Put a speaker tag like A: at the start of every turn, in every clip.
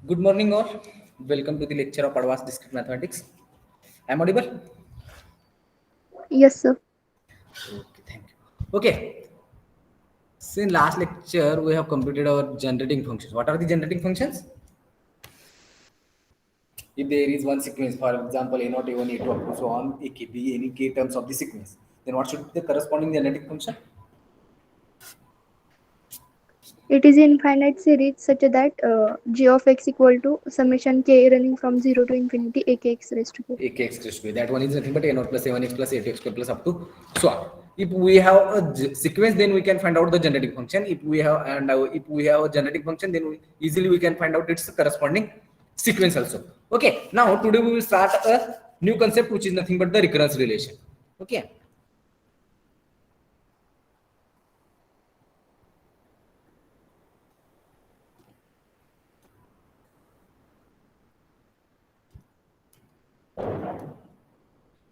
A: Good morning, all. Welcome to the lecture of Advanced Discrete Mathematics. Am I audible?
B: Yes, sir.
A: Okay, thank you. Okay, since last lecture we have completed our generating functions. What are the generating functions? If there is one sequence, for example, a naught, a1, a2, up to so on, a k, b, any k terms of the sequence, then what should be the corresponding generating function?
B: It is infinite series such that g of x equal to summation k running from 0 to infinity akx raised to k.
A: A k x raised to k. That one is nothing but a naught plus a1x plus a2x square plus up to so on. If we have a sequence, then we can find out the generating function. If we have if we have a generating function, then easily we can find out its corresponding sequence also. Okay. Now today we will start a new concept which is nothing but the recurrence relation. Okay.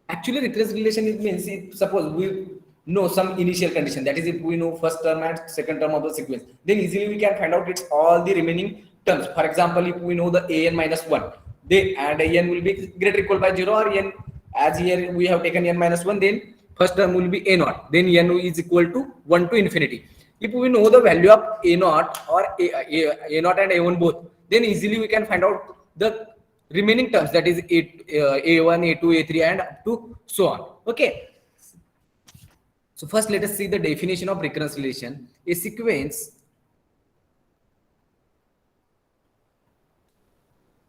A: Actually, recurrence relation it means if suppose we know some initial condition, that is if we know first term and second term of the sequence, then easily we can find out its all the remaining terms. For example, if we know the an minus 1, they and n will be greater equal by 0, or n, as here we have taken n minus 1, then first term will be a naught, then n is equal to 1 to infinity. If we know the value of a naught or a naught and a1 both, then easily we can find out the remaining terms, that is a1, a2, a3 and up to so on. Okay, so first let us see the definition of recurrence relation. A sequence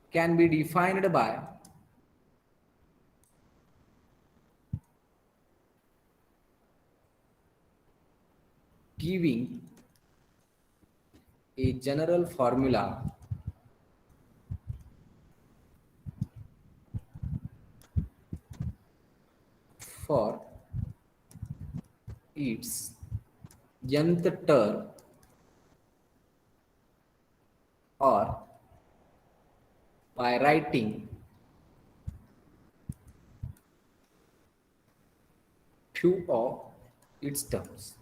A: can be defined by giving a general formula for its nth term, or by writing few of its terms.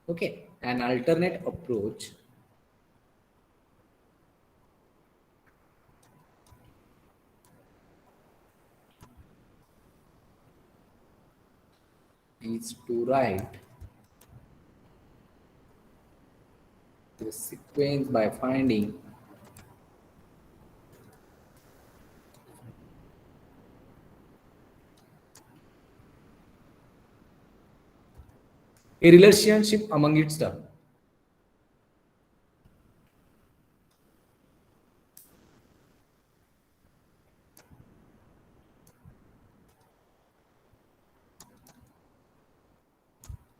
A: Okay, an alternate approach is to write the sequence by finding a relationship among its terms.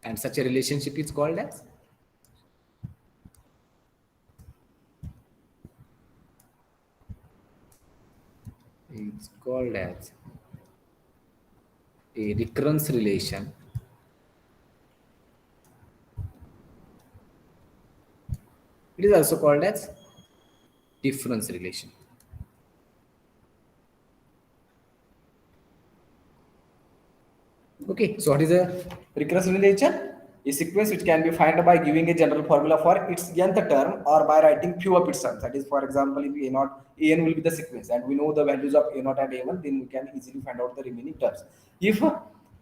A: And such a relationship is called as it's called as a recurrence relation. It is also called as difference relation. Okay, so what is a recurrence relation? A sequence which can be found by giving a general formula for its nth term, or by writing few of its terms. That is, for example, if a naught, an will be the sequence, and we know the values of a naught and a1, then we can easily find out the remaining terms. If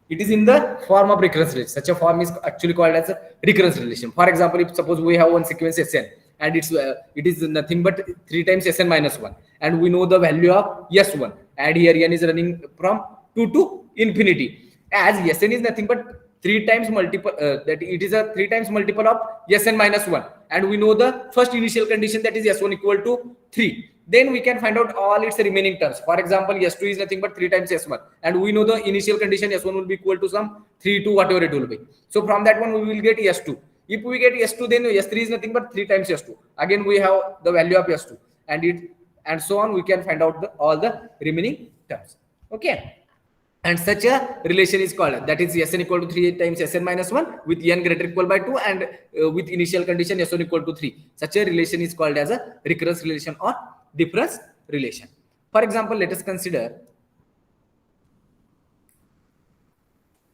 A: it is in the form of recurrence relation, such a form is actually called as a recurrence relation. For example, if suppose we have one sequence Sn, and it is nothing but 3 times Sn minus 1, and we know the value of S1, and here n is running from 2 to infinity, as Sn is nothing but 3 times multiple, that it is a 3 times multiple of Sn minus 1, and we know the first initial condition, that is S1 equal to 3, then we can find out all its remaining terms. For example, S2 is nothing but 3 times S1, and we know the initial condition S1 will be equal to some 3 to whatever it will be. So from that one we will get S2. If we get S2, then S3 is nothing but 3 times S2. Again we have the value of S2, and so on, we can find out all the remaining terms. Okay, and such a relation is called, that is Sn equal to 3 times Sn minus 1 with n greater equal by 2, and with initial condition S1 equal to 3. Such a relation is called as a recurrence relation or difference relation. For example, let us consider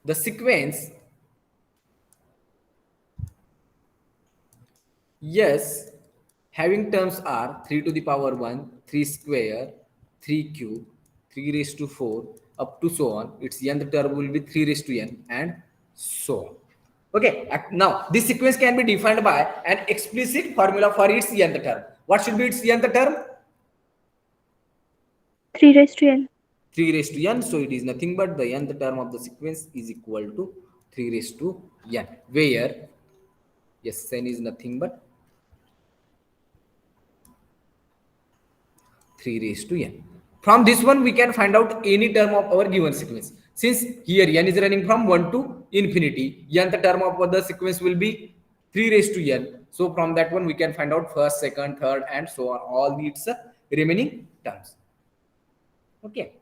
A: the sequence Yes, having terms are 3 to the power 1, 3 square, 3 cube, 3 raised to 4, up to so on. Its nth term will be 3 raised to n and so on. Okay, now this sequence can be defined by an explicit formula for its nth term. What should be its nth term?
B: 3 raised to n.
A: 3 raised to n. So it is nothing but the nth term of the sequence is equal to 3 raised to n, where Sn is nothing but 3 raised to n. From this one, we can find out any term of our given sequence. Since here n is running from 1 to infinity, nth term of the sequence will be 3 raised to n. So from that one, we can find out first, second, third, and so on, all its remaining terms. Okay.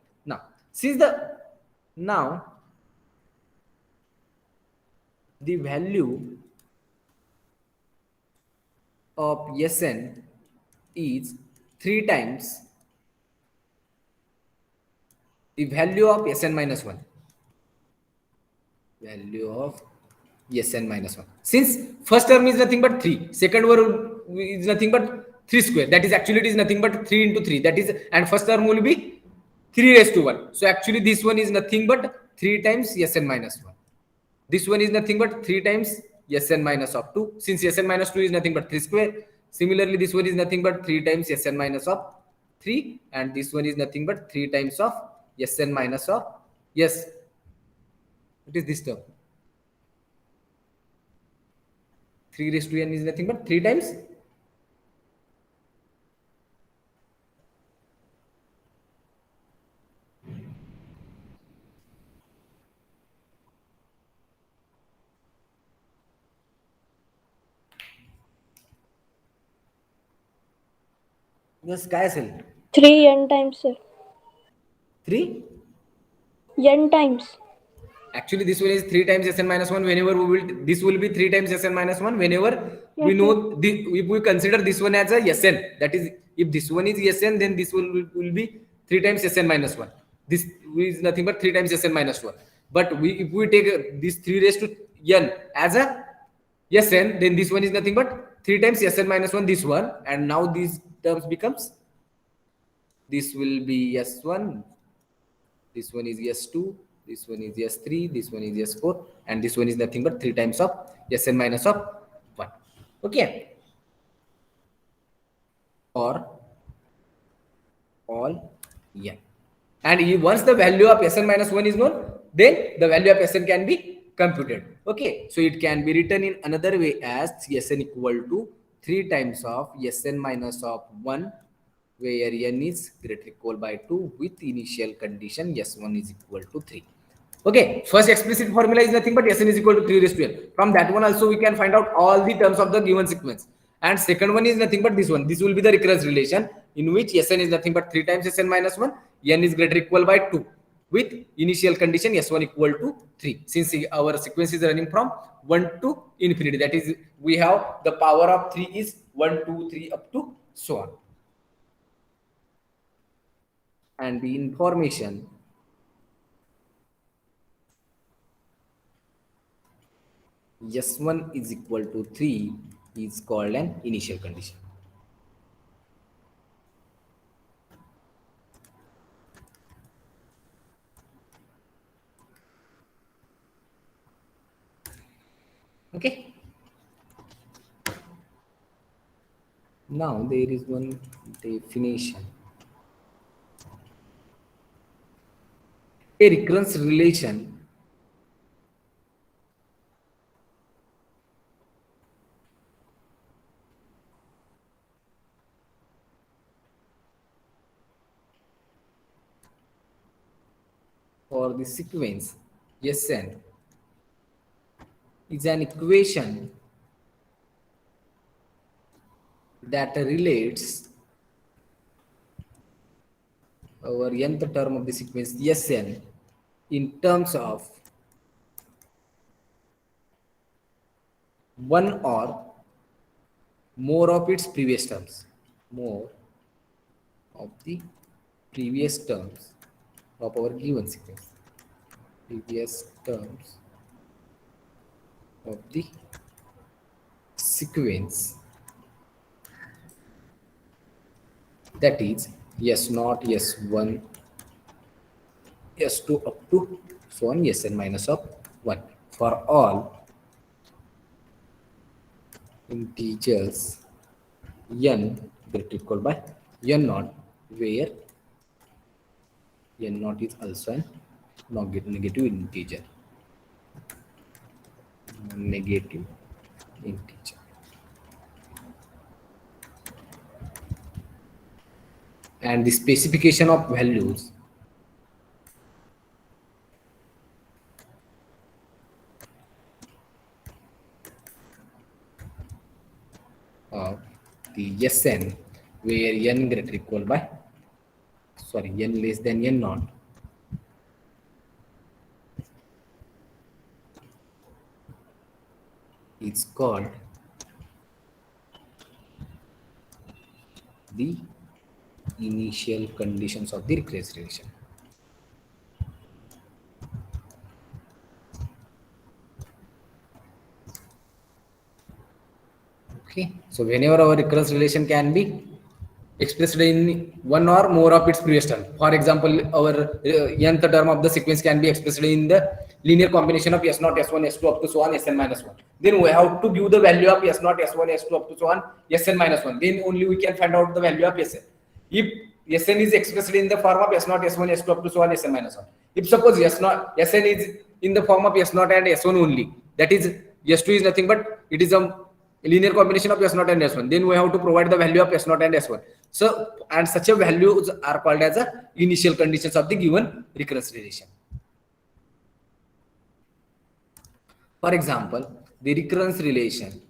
A: Now the value of Sn is 3 times the value of Sn minus 1. Value of Sn minus 1. Since first term is nothing but 3, second one is nothing but 3 square. That is actually it is nothing but 3 into 3. That is, and first term will be 3 raised to 1. So actually this one is nothing but 3 times Sn minus 1. This one is nothing but 3 times Sn minus of 2. Since Sn minus 2 is nothing but 3 square. Similarly, this one is nothing but 3 times Sn minus of 3. And this one is nothing but 3 times of Sn minus of, yes, it is this term. 3 raised to n is nothing but 3 times yes, काय असेल
C: 3 n times, sir.
A: 3.
C: N times.
A: Actually, this one is 3 times Sn minus 1. Whenever we will, this will be 3 times Sn minus 1. Whenever we
C: Yes,
A: know, if we consider this one as a Sn, that is, if this one is Sn, then this will be 3 times Sn minus 1. This is nothing but 3 times Sn minus 1. But if we take this 3 raised to n as a Sn, then this one is nothing but 3 times Sn minus 1, this one. And now these terms becomes, this will be S1, this one is S2, this one is S3, this one is S4, and this one is nothing but 3 times of Sn minus of 1. Okay. Or all n. And once the value of Sn minus 1 is known, then the value of Sn can be computed. Okay. So it can be written in another way as Sn equal to 3 times of Sn minus of 1, where n is greater equal by 2 with initial condition S1 is equal to 3. Okay, first explicit formula is nothing but Sn is equal to 3 raised to n. From that one also we can find out all the terms of the given sequence. And second one is nothing but this one. This will be the recurrence relation in which Sn is nothing but 3 times Sn minus 1, n is greater equal by 2 with initial condition S1 equal to 3. Since our sequence is running from 1 to infinity, that is, we have the power of 3 is 1, 2, 3 up to so on. And the information S1 is equal to 3 is called an initial condition. Okay. Now there is one definition. A recurrence relation for the sequence Sn is an equation that relates our nth term of the sequence Sn in terms of one or more of its previous terms. More of the previous terms of our given sequence. Previous terms of the sequence that is S0, S1, S2 up to so on Sn minus of 1 for all integers n greater equal by n naught, where n naught is also an negative integer. Negative integer. And the specification of values of the Sn, where n greater equal by n less than n naught is called the initial conditions of the recurrence relation. Okay, so whenever our recurrence relation can be expressed in one or more of its previous term. For example, our nth term of the sequence can be expressed in the linear combination of S0, S1, S2 up to so on Sn minus 1. Then we have to give the value of S0, S1, S2 up to so on Sn minus 1. Then only we can find out the value of Sn. If Sn is expressed in the form of S0, S1, S2 up to so on Sn minus 1. If suppose Sn is in the form of S0 and S1 only, that is S2 is nothing but it is a linear combination of S0 and S1. Then we have to provide the value of S0 and S1. So, and such a values are called as a initial conditions of the given recurrence relation. For example, the recurrence relation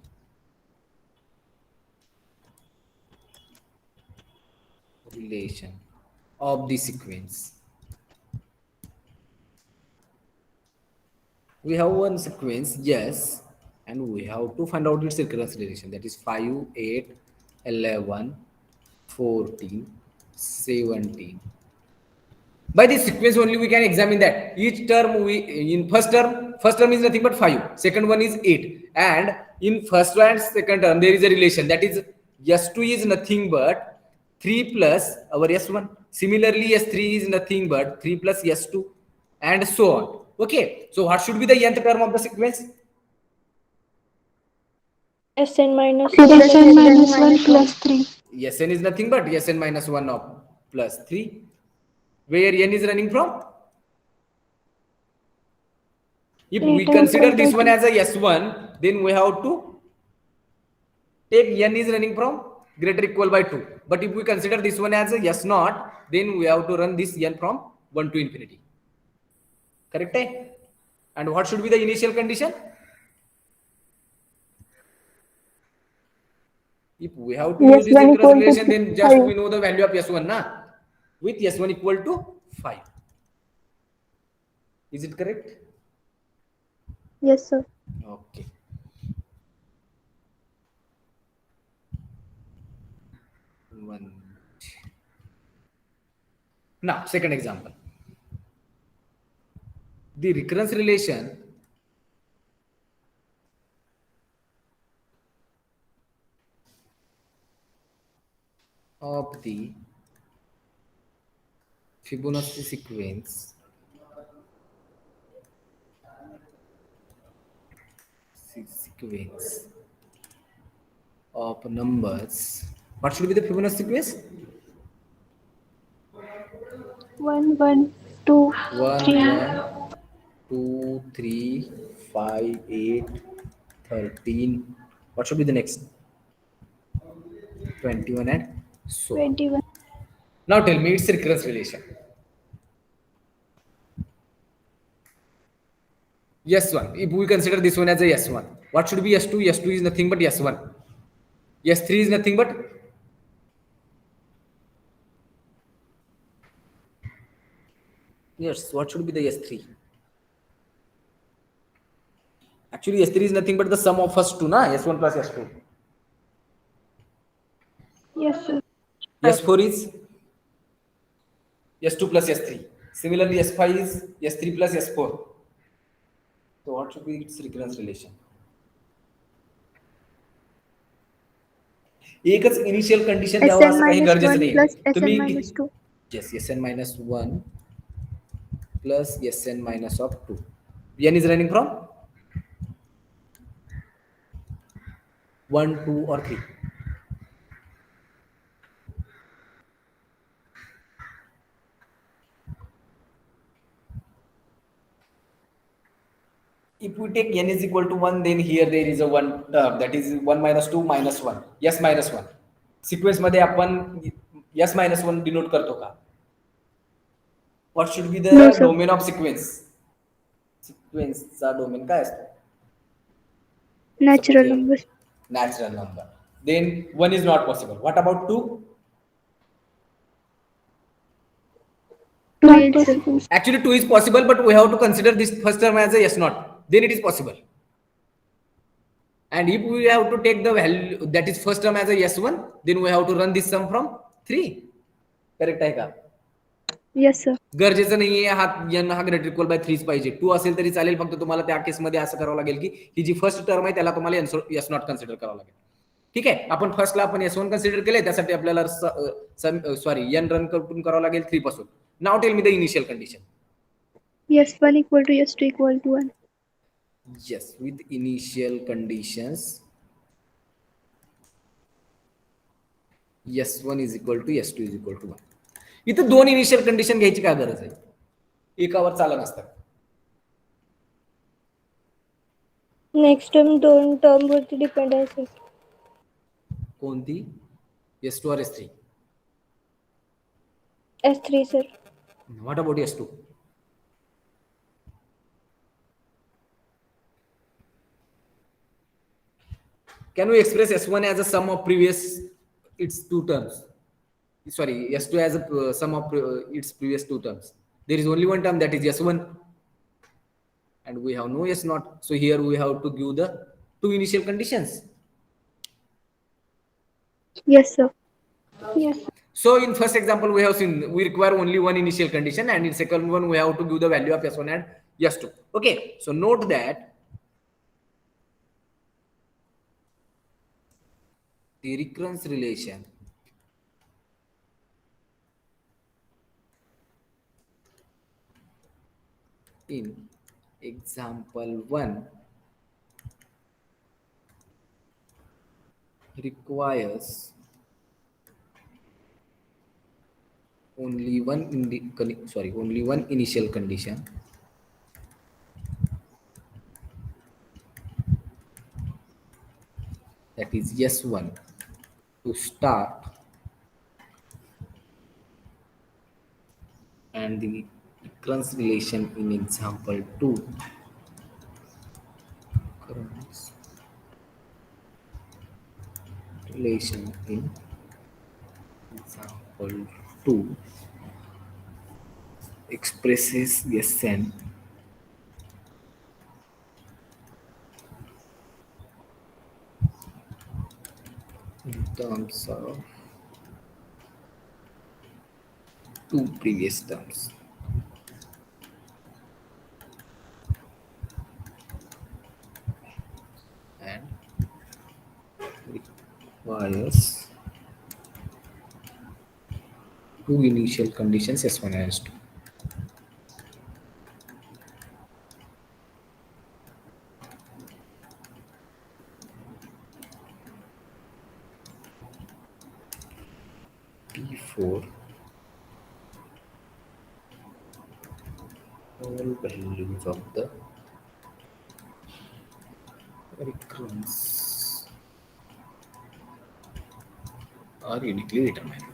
A: of the sequence. We have one sequence, yes, and we have to find out its recurrence relation, that is 5, 8, 11, 14, 17. By this sequence only we can examine that each term in first term is nothing but 5, second one is 8, and in first and second term there is a relation, that is S2 is nothing but 3 plus our S1. Similarly, S3 is nothing but 3 plus S2, and so on. Okay, so what should be the nth term of the sequence?
C: Sn minus
B: Sn minus
D: 1 plus 3.
A: Sn is nothing but Sn minus 1 of plus 3, where n is running from. If we consider this one as a S1, then we have to take n is running from greater equal by 2. But if we consider this one as a S0, then we have to run this n from 1 to infinity. Correct? And what should be the initial condition? If we have to use this recurrence relation, then just we know the value of S1 na, with S1 equal to 5. Is it correct?
B: Yes, sir.
A: Okay. Now, second example. The recurrence relation of the Fibonacci sequence of numbers. What should be the Fibonacci sequence?
D: 1, 1, 2,
A: 1,
D: 3.
A: 1, 2, 3, 5, 8, 13. What should be the next? 21 and so on.
D: 21.
A: Now tell me its recurrence relation. S1. If we consider this one as a S1, what should be S2? S2 is nothing but S1. S3 is nothing but yes. What should be the S3? Actually, S3 is nothing but the sum of first two, na? S1 plus S2.
D: Yes, sir.
A: S4 is S2 plus S3. Similarly, S5 is S3 plus S4. So what should be its recurrence relation? एकच initial condition द्यावं
B: Sn
A: असं काही
B: minus
A: गरजेचं
B: 1
A: नाही.
B: plus Sn
A: तुम्ही
B: minus 2.
A: Yes S N minus one plus S N minus of two. N is running from 1, 2 or 3. If we take n is equal to 1, then here there is a 1 term, that is 1 minus 2 minus 1, yes minus 1. Sequence मध्ये आपण yes minus 1 denote करतो का? What should be the
B: No, sir.
A: domain of sequence? Sequence चा domain काय असतो?
B: Natural
A: Suppose here,
B: numbers.
A: natural number. Then 1 is not possible. What about 2?
B: 2
D: Not
B: is
D: possible.
A: Actually 2 is possible, but we have to consider this first term as a yes not. Then it is possible. And if we have to take the value that is first term as a yes one, then we have to run this sum from 3. Correct आहे का?
B: yes, sir.
A: गरजेचं नाहीये हा n हा greater equal bye 3 पाहिजे. 2 असेल तरी चालेल, फक्त तुम्हाला त्या केसमध्ये असं करावं लागेल की ही जी फर्स्ट टर्म आहे त्याला तुम्हाला एस नॉट कन्सिडर करावं लागेल. ठीक आहे, आपण फर्स्टला आपण एस वन कन्सिडर केले, त्यासाठी आपल्याला सॉरी n रन करून करावं लागेल 3 पासून. Now tell me the initial condition.
B: S1 equal to S2 equal to 1.
A: Yes, with initial conditions S1 is equal to S2 is equal to 1. इथं दोन इनिशियल कंडिशन घ्यायची काय गरज आहे? एकावर चालत असतात.
C: नेक्स्ट टर्म दोन टर्म वरती डिपेंड आहे सर.
A: कोणती? S2 or S3?
C: S3 sir.
A: What about S2? Can we express S1 as a sum of previous its two terms? Sorry, S2 as a sum of its previous two terms. There is only one term, that is S1, and we have no S not. So here we have to give the two initial conditions.
B: Yes, sir.
D: Yes.
A: So in first example we have seen we require only one initial condition, and in second one we have to give the value of S1 and S2. Okay, so note that the recurrence relation in example 1 requires only one initial condition, that is S1, to start, and the recurrence relation in example 2 recurrence relation in example 2 expresses Sn in terms of two previous terms. And requires two initial conditions S1 and S2. T4 all values of the recurrence are uniquely determined.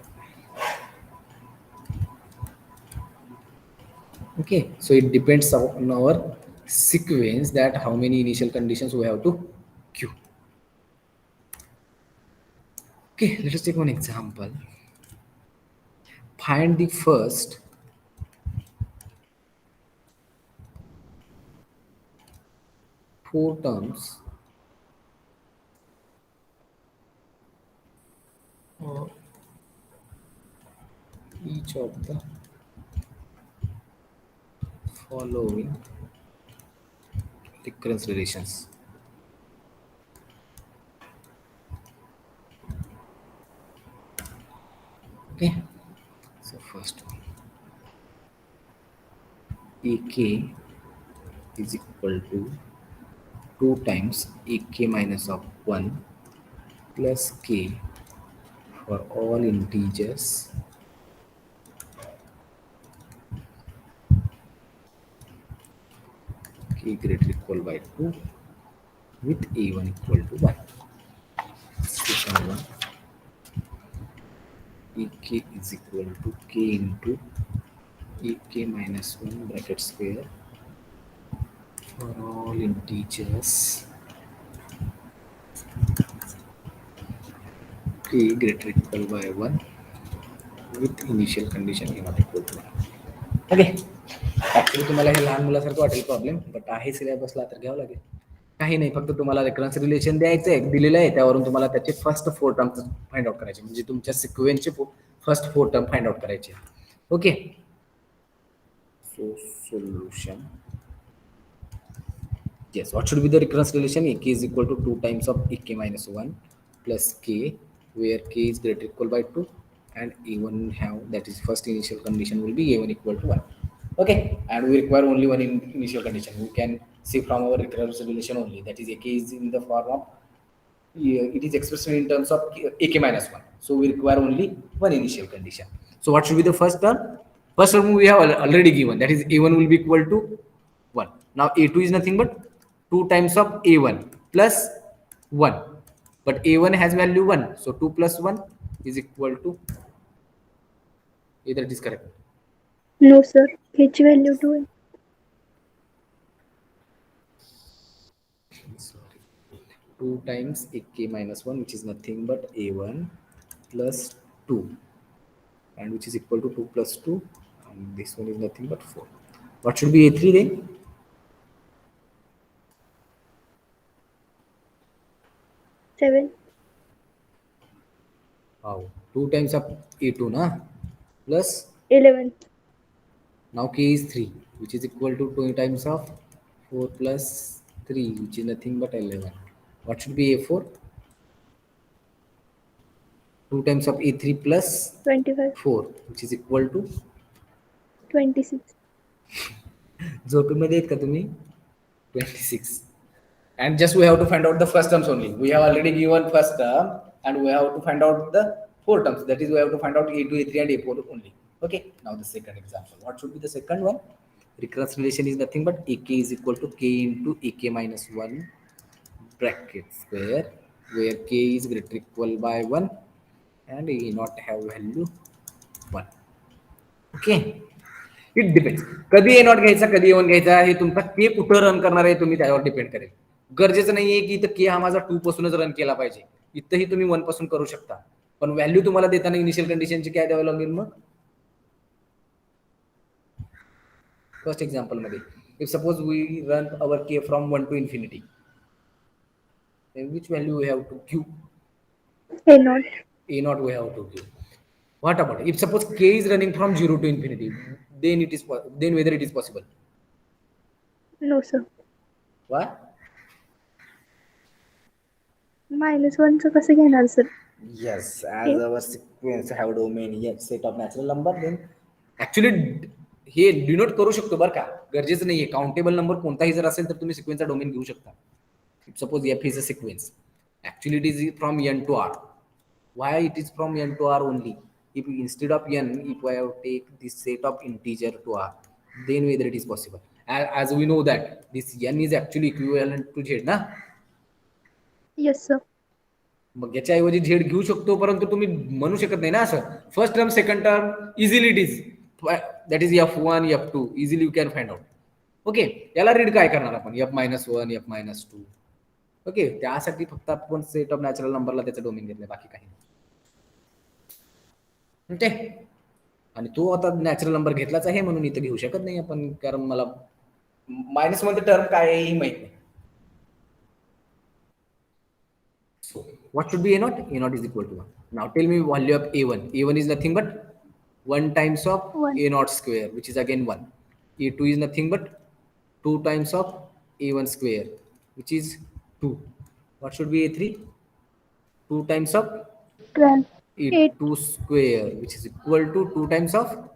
A: Okay, so it depends on our sequence that how many initial conditions we have to queue. Okay, let us take one example. Find the first four terms of each of the following recurrence relations. Okay, so first one, ek is equal to 2 times ek minus of 1 plus k for all integers k greater equal by 2 with a1 equal to 1. Second one, ek is equal to k into ek minus 1 bracket square for all integers k greater equal by 1 with initial condition a not equal to 1. Okay, actually तुम्हाला हे लहान मुलासारखं वाटेल problem, but आहे सिलेबसला तर घ्यावं लागेल. काही नाही, फक्त तुम्हाला रेफरन्स रिलेशन द्यायचं आहे, दिलेलं आहे, त्यावरून तुम्हाला त्याचे फर्स्ट 4 टर्म्स फाइंड आउट करायचे, म्हणजे तुमच्या सिक्वेन्सचे फर्स्ट 4 टर्म फाइंड आउट करायचे. Okay, so solution, yes, what should be the recurrence relation? Ak is equal to 2 times of ak minus 1 plus k, where k is greater equal by 2 and a1 have, that is first initial condition will be a1 equal to 1. Okay, and we require only one initial condition. We can see from our recurrence relation only, that is ak is in the form of, it is expressed in terms of ak minus 1, so we require only one initial condition. So what should be the first term? First term we have already given, that is a1 will be equal to 1. Now a2 is nothing but 2 times of a1 plus 1, but a1 has value 1, so 2 plus 1 is equal to, either it is correct.
B: No, sir. H value 2 है.
A: Sorry, 2 times ak minus 1, which is nothing but a1 plus 2, and which is equal to 2 plus 2, and this one is nothing but 4. What should be a3 then?
B: 7.
A: Wow, 2 times of a2 na plus,
B: 11.
A: now k is 3, which is equal to 2 times of 4 plus 3, which is nothing but 11. What should be a4? 2 times of a3 plus
B: 25.
A: 4, which is equal to,
B: 26.
A: झोपेमध्ये आहेत का तुम्ही? 26. And just we have to find out the first terms only. We have already given first term and we have to find out the 4 terms. That is, we have to find out a2, a3 and a4 only. Okay, now the second example. What should be the second one? Recurrence relation is nothing but ak is equal to k into ak minus 1 bracket square, where k is greater equal by 1 and a not have value 1. Okay, it depends. कधी ए not घ्यायचा, कधी A1 घ्यायचा, हे तुमचा के कुठं run करणार आहे तुम्ही त्यावर डिपेंड करेल. गरजेचं नाहीये की इथं के हा माझा 2 पासूनच रन केला पाहिजे, इथंही तुम्ही 1 पासून करू शकता, पण व्हॅल्यू तुम्हाला देताना इनिशियल कंडिशनची काय द्यावं लागेल? मग फर्स्ट एक्झाम्पल मध्ये, इफ सपोज वी रन अवर के from 1 to infinity, then which value we have to give?
B: A0.
A: A0 we have to give. What about if suppose k is running from 0 to infinity, then it is, then whether it is possible?
B: No, sir.
A: Why?
B: -1 चं कसं घेणार, sir?
A: Yes, as our sequence have domain, yes, set of natural number, then actually hey denote करू शकतो बरं का, गरजेचं नाहीये. Countable number कोणताही जर असेल तर तुम्ही सिक्वेन्सचा डोमेन घेऊ शकता. Suppose f is a sequence, actually it is from n to r. Why it is from n to r only? If instead of n, if I have take this set of integer to r, then whether it is possible. As we know that this n is actually equivalent to z ना.
B: Yes, sir.
A: मग याच्याऐवजी Z घेऊ शकतो, परंतु तुम्ही म्हणू शकत नाही ना असं first term second term easily it is, that is f1 f2 easily you can find out. Okay, याला रीड काय करणार आपण? f-1 f-2. ओके, त्यासाठी फक्त आपण सेट ऑफ नॅचरल नंबरला त्याचं डोमेन घेतलंय, बाकी काही नाही. ओके, आणि तो आता नॅचरल नंबर घेतलाच आहे म्हणून इथं घेऊ शकत नाही आपण, कारण मला -1 टर्म काय आहे ही माहित नाही. So what should be a naught? A naught is equal to 1. Now tell me value of a1. A1 is nothing but 1 times of
B: 1.
A: a naught square, which is again 1. A2 is nothing but 2 times of a1 square, which is 2. What should be a3? 2 times of
B: 12. Eight.
A: A2 square, which is equal to 2 times of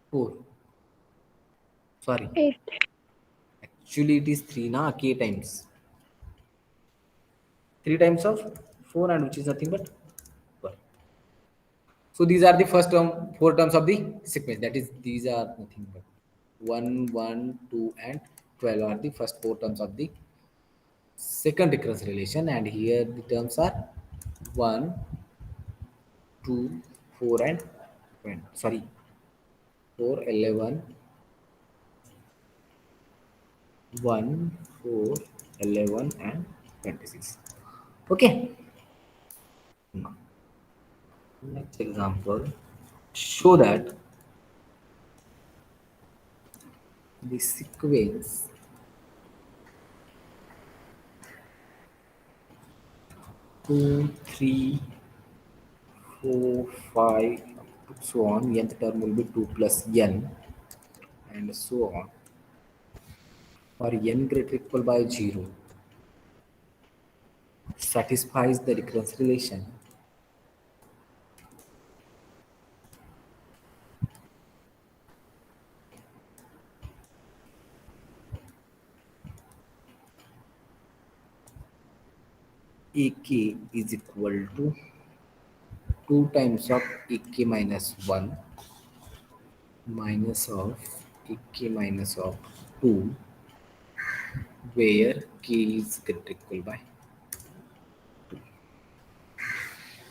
A: 4. Sorry,
B: 8.
A: actually it is 3 na, k times. 3 times of 4, and which is nothing but 12. So these are the first term, 4 terms of the sequence. That is, these are nothing but 1, 1, 2, and 12 are the first 4 terms of the second recurrence relation. And here the terms are 1, 2, 4, and 20. Sorry, 4, 11, 1, 4, 11, and 26. Okay. Now, next example, show that the sequence 2, 3, 4, 5, so on. Nth term will be 2 plus n, and so on. For n greater equal by 0, satisfies the recurrence relation ak is equal to 2 times of ak minus 1 minus of ak minus of 2, where k is greater equal by.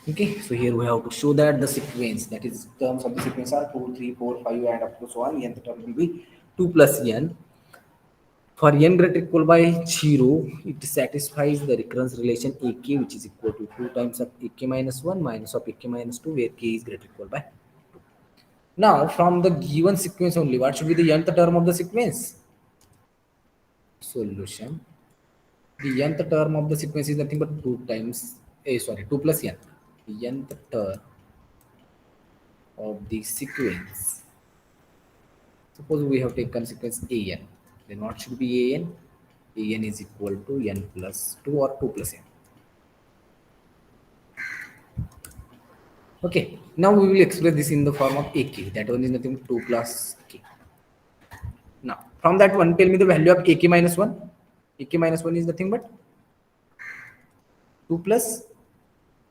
A: Okay, so here we have to show that the sequence, that is terms of the sequence, are 2, 3, 4, 5, and up to so on. Nth term will be 2 plus n. For n greater equal by 0, it satisfies the recurrence relation ak, which is equal to 2 times of ak minus 1 minus of ak minus 2, where k is greater equal by 2. Now, from the given sequence only, what should be the nth term of the sequence? Solution. The nth term of the sequence is nothing but 2 times, 2 plus n. The nth term of the sequence. Suppose we have taken sequence an, then what should be an? An is equal to n plus 2 or 2 plus n. Okay, now we will express this in the form of ak. That one is nothing but 2 plus k. Now, from that one, tell me the value of ak minus 1. Ak minus 1 is nothing but 2 plus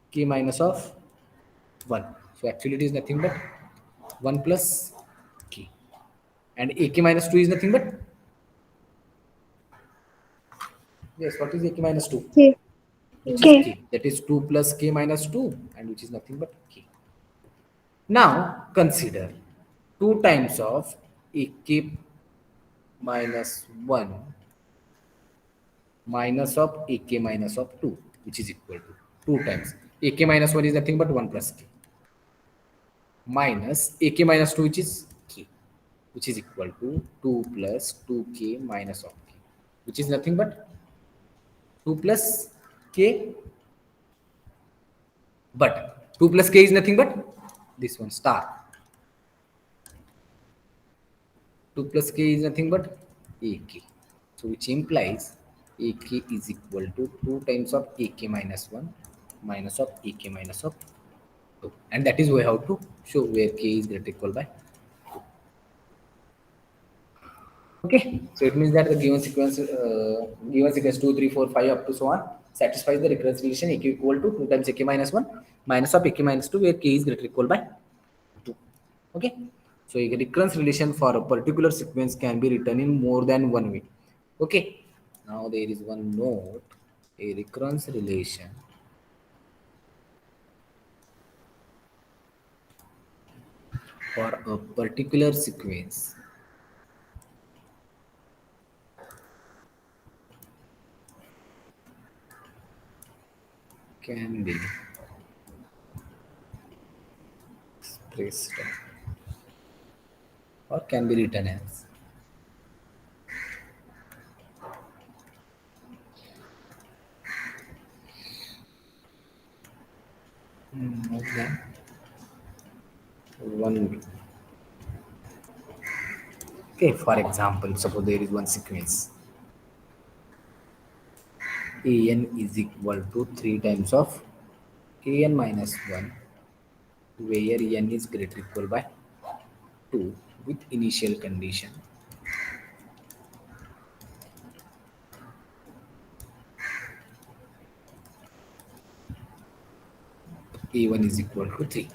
A: k minus of 1. So actually it is nothing but 1 plus k. And ak minus 2 is nothing but, yes, what is ak minus 2?
B: K.
A: Which is
D: K.
A: k. That is 2 plus k minus 2, and which is nothing but k. Now consider 2 times of ak minus 1 minus of ak minus of 2, which is equal to 2 times. Ak minus 1 is nothing but 1 plus k, minus ak minus 2, which is k, which is equal to 2 plus 2k minus of k, which is nothing but 2 plus k, but 2 plus k is nothing but this one, star. 2 plus k is nothing but ak. So which implies ak is equal to 2 times of ak minus 1 minus of ak minus of 2. And that is how to show where k is greater equal by 2. Okay, so it means that the given sequence 2, 3, 4, 5 up to so on satisfies the recurrence relation ak equal to 2 times ak minus 1 minus of ak minus 2, where k is greater equal by 2. Okay, so a recurrence relation for a particular sequence can be written in more than one way. Okay, now there is one note. A recurrence relation for a particular sequence can be expressed or can be written as more than one way. Okay, for example, suppose there is one sequence an is equal to 3 times of an minus 1 where n is greater equal by 2 with initial condition a1 is equal to 3.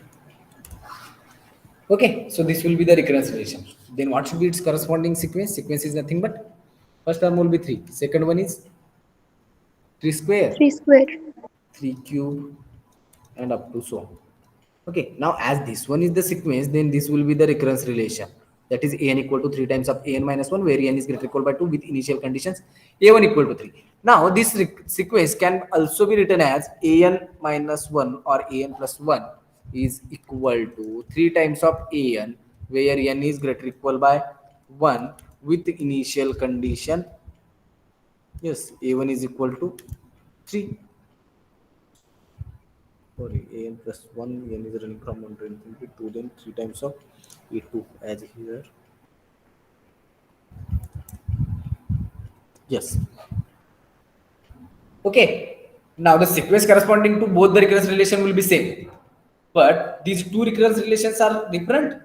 A: Okay, so this will be the recurrence relation. Then what should be its corresponding sequence? Sequence is nothing but first term will be 3, second one is 3 square,
B: 3 square.
A: 3 cube, and up to so on. Okay, now as this one is the sequence, then this will be the recurrence relation. That is an equal to 3 times of an minus 1, where n is greater equal by 2 with initial conditions a1 equal to 3. Now this sequence can also be written as an minus 1 or an plus 1 is equal to 3 times of an, where n is greater equal by 1 with initial condition. Yes, a1 is equal to 3. Sorry, an plus 1, n is running from 1 to infinity, 2, then 3 times of a2 as here. Yes. Okay. Now the sequence corresponding to both the recurrence relation will be same. But these two recurrence relations are different.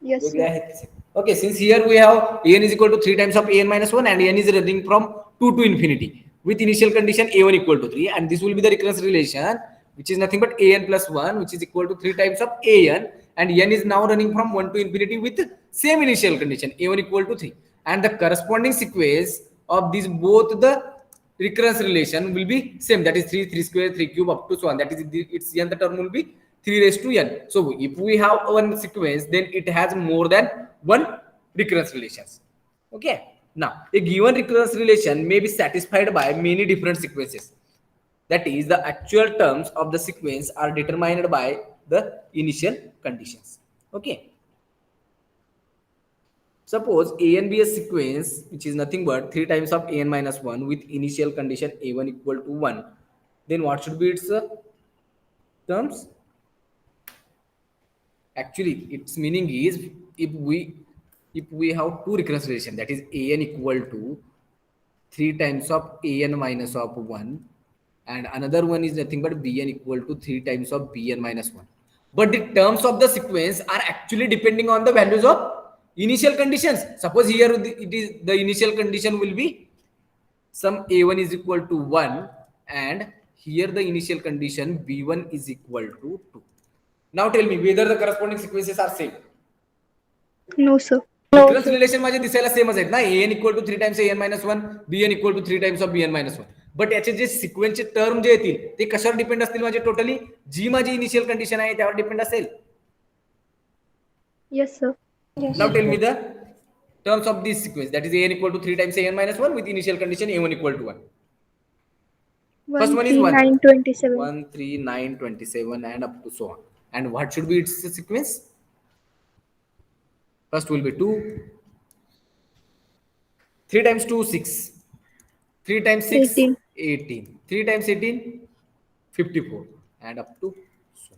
B: Yes,
A: वेगळे
B: sir.
A: आहेत ते. Okay, since here we have an is equal to 3 times of an minus 1 and n is running from 2 to infinity with initial condition a1 equal to 3, and this will be the recurrence relation which is nothing but an plus 1 which is equal to 3 times of an, and n is now running from 1 to infinity with same initial condition a1 equal to 3, and the corresponding sequence of these both the recurrence relation will be same, that is 3, 3 square, 3 cube up to so on, that is its nth term will be 3 raised to n. So if we have one sequence, then it has more than one recurrence relations. Okay, now a given recurrence relation may be satisfied by many different sequences, that is the actual terms of the sequence are determined by the initial conditions. Okay, suppose a and b a sequence which is nothing but 3 times of an minus 1 with initial condition a1 equal to 1, then what should be its terms? Actually its meaning is if we have two recurrence relation, that is an equal to 3 times of an minus of 1, and another one is nothing but bn equal to 3 times of bn minus 1, but the terms of the sequence are actually depending on the values of initial conditions. Suppose here it is the initial condition will be some a1 is equal to 1, and here the initial condition b1 is equal to 2. Now tell me whether the corresponding sequences are same.
B: No, sir.
A: Recurrence relation माझे दिसायला सेमच आहेत ना, an equal to 3 times an minus 1, bn equal to 3 times of bn minus 1, but याचे जे सिक्वेन्सचे term जे येतील ते कशावर depend असतील माझे? टोटली जी माझी इनिशियल कंडिशन आहे त्यावर डिपेंड असेल.
B: Yes, sir.
D: Yes.
A: Now tell me the terms of this sequence, that is an equal to 3 times an minus 1 with initial condition a1 equal to 1. First
B: 1,
A: one is
B: 3,
A: 1.
B: 9, 27.
A: 1, 3, 9, 27 and up to so on. And what should be its sequence? First will be 2. 3 times 2, 6. 3 times 6,
B: 18.
A: 18. 3 times 18, 54. And up to so.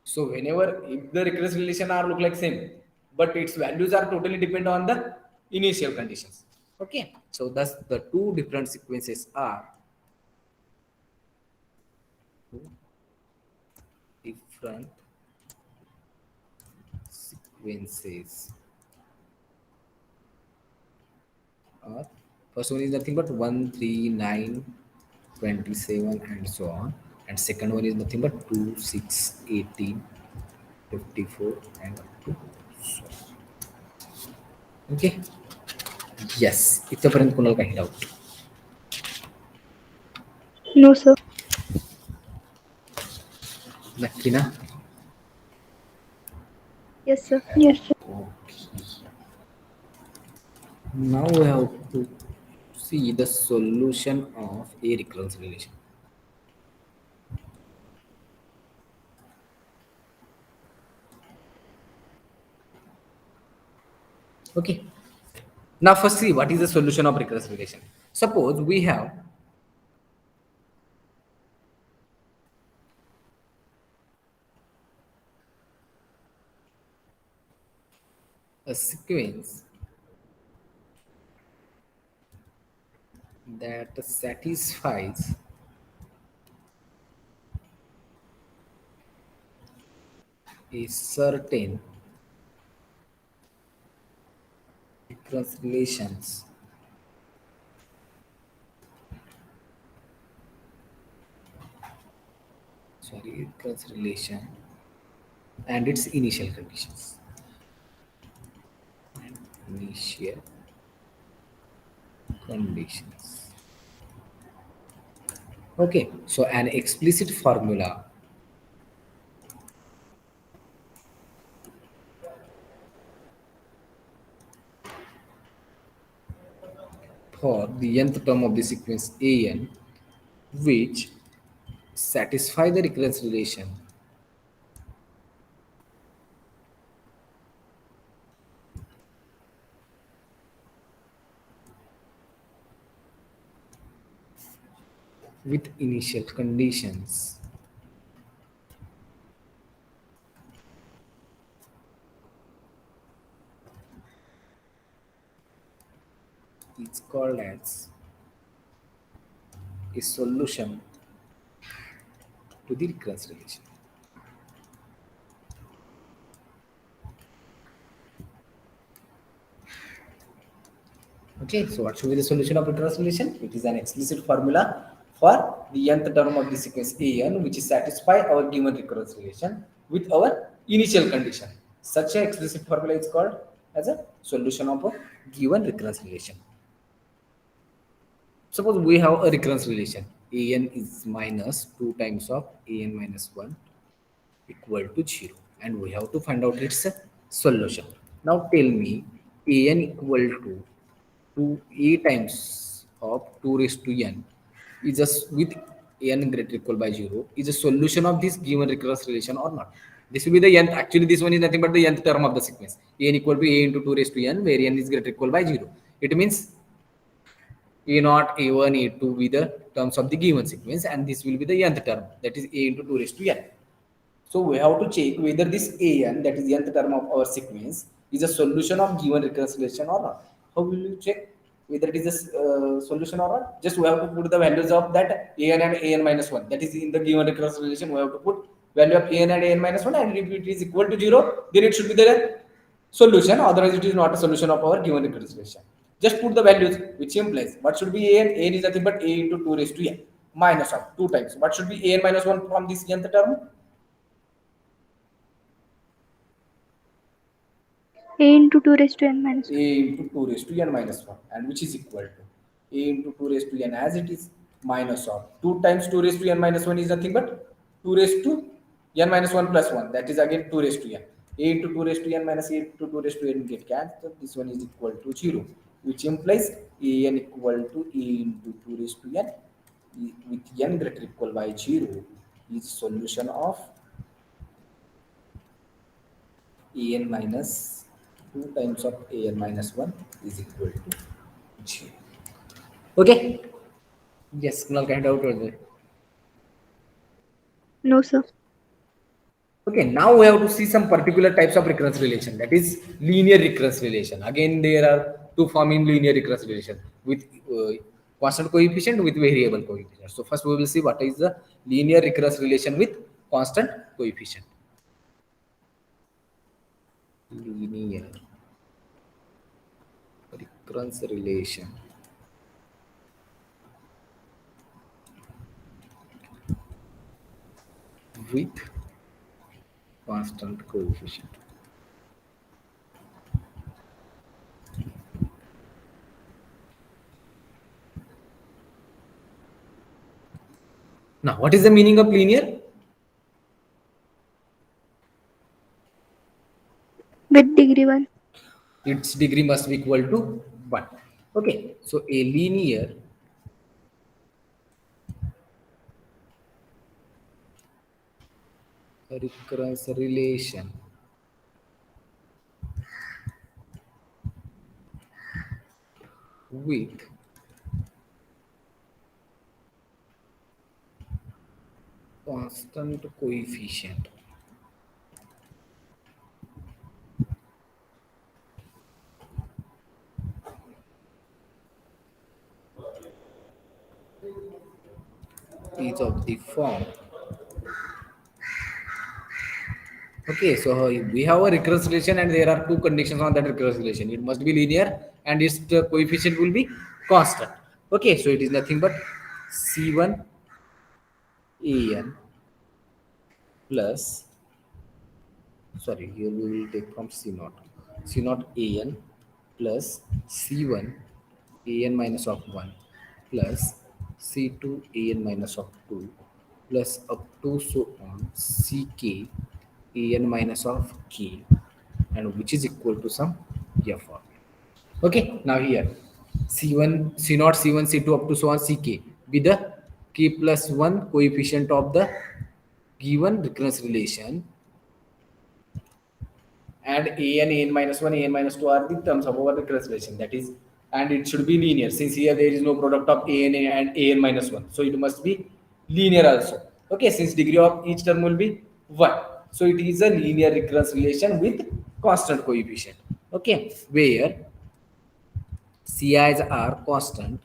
A: So whenever if the recurrence relation are look like same, but its values are totally depend on the initial conditions. Okay. So thus the two different sequences are different sequences. First one is nothing but 1, 3, 9, 27 and so on, and second one is nothing but 2, 6, 18, 54 and up to so on. Okay, yes, इथपर्यंत कोणाला काही doubt?
B: No, sir.
A: नक्की ना?
B: Yes, sir.
D: Yes, sir.
A: Now we have to see the solution of a recurrence relation. Okay. Now first see what is the solution of recurrence relation. Suppose we have a sequence that satisfies a certain recurrence relations recurrence relation and its initial conditions. Initial conditions. Okay, so an explicit formula for the nth term of the sequence an which satisfy the recurrence relation with initial conditions is called as a solution to the recurrence relation. Okay, so what should be the solution of recurrence relation? It is an explicit formula for the nth term of the sequence an which is satisfy our given recurrence relation with our initial condition. Such an explicit formula is called as a solution of a given recurrence relation. Suppose we have a recurrence relation. An is minus 2 times of an minus 1 equal to 0. And we have to find out its solution. Now tell me an equal to 2a times of 2 raised to n is just with n greater equal by 0 is a solution of this given recurrence relation or not. This will be the nth. Actually, this one is nothing but the nth term of the sequence. An equal to a into 2 raised to n where n is greater equal by 0. It means a naught, a1, a2 be the terms of the given sequence, and this will be the nth term, that is a into 2 raised to n. So we have to check whether this an, that is the nth term of our sequence, is a solution of given recurrence relation or not. How will you check whether it is a solution or not? Just we have to put the values of that an and an minus 1. That is in the given recurrence relation. We have to put value of an and an minus 1, and if it is equal to 0, then it should be the solution. Otherwise, it is not a solution of our given recurrence relation. Just put the values which implies what should be an. An is nothing but a into 2 raised to n minus of 2 times. What should be an minus 1 from this nth term?
B: A into 2 raised to n minus 1.
A: A into 2 raised to n minus 1, and which is equal to a into 2 raised to n as it is minus of 2 times 2 raised to n minus 1 is nothing but 2 raised to n minus 1 plus 1, that is again 2 raised to n. A into 2 raised to n minus a into 2 raised to n get cancelled. This one is equal to 0, which implies an equal to a into 2 raised to n with n greater equal by 0 is solution of an minus 2 times of an minus 1 is equal to 0. Okay. Yes, Kunal, can I doubt over there?
B: No, sir.
A: Okay, now we have to see some particular types of recurrence relation, that is linear recurrence relation. Again, there are two forming linear recurrence relation with constant coefficient with variable coefficient. So first we will see what is the linear recurrence relation with constant coefficient. Linear recurrence relation with constant coefficient. Now, what is the meaning of linear?
B: With degree 1.
A: Its degree must be equal to 1. Okay, so a linear recurrence relation with constant coefficient is of the form Okay, so we have a recurrence relation and there are two conditions on that recurrence relation. It must be linear and its coefficient will be constant. Okay, so it is nothing but C1 an plus, sorry, here we will take from C naught an plus C1 an minus of 1 plus C2 an minus of 2 plus up to so on ck an minus of k, and which is equal to some f of. Okay, now here c1 c naught c1 c2 up to so on ck be the k plus 1 coefficient of the given recurrence relation, and an minus 1, an minus 2 are the terms of our recurrence relation. That is, and it should be linear since here there is no product of an and an minus 1. So it must be linear also. Okay, since degree of each term will be 1. So it is a linear recurrence relation with constant coefficient. Okay, where Ci's are constant.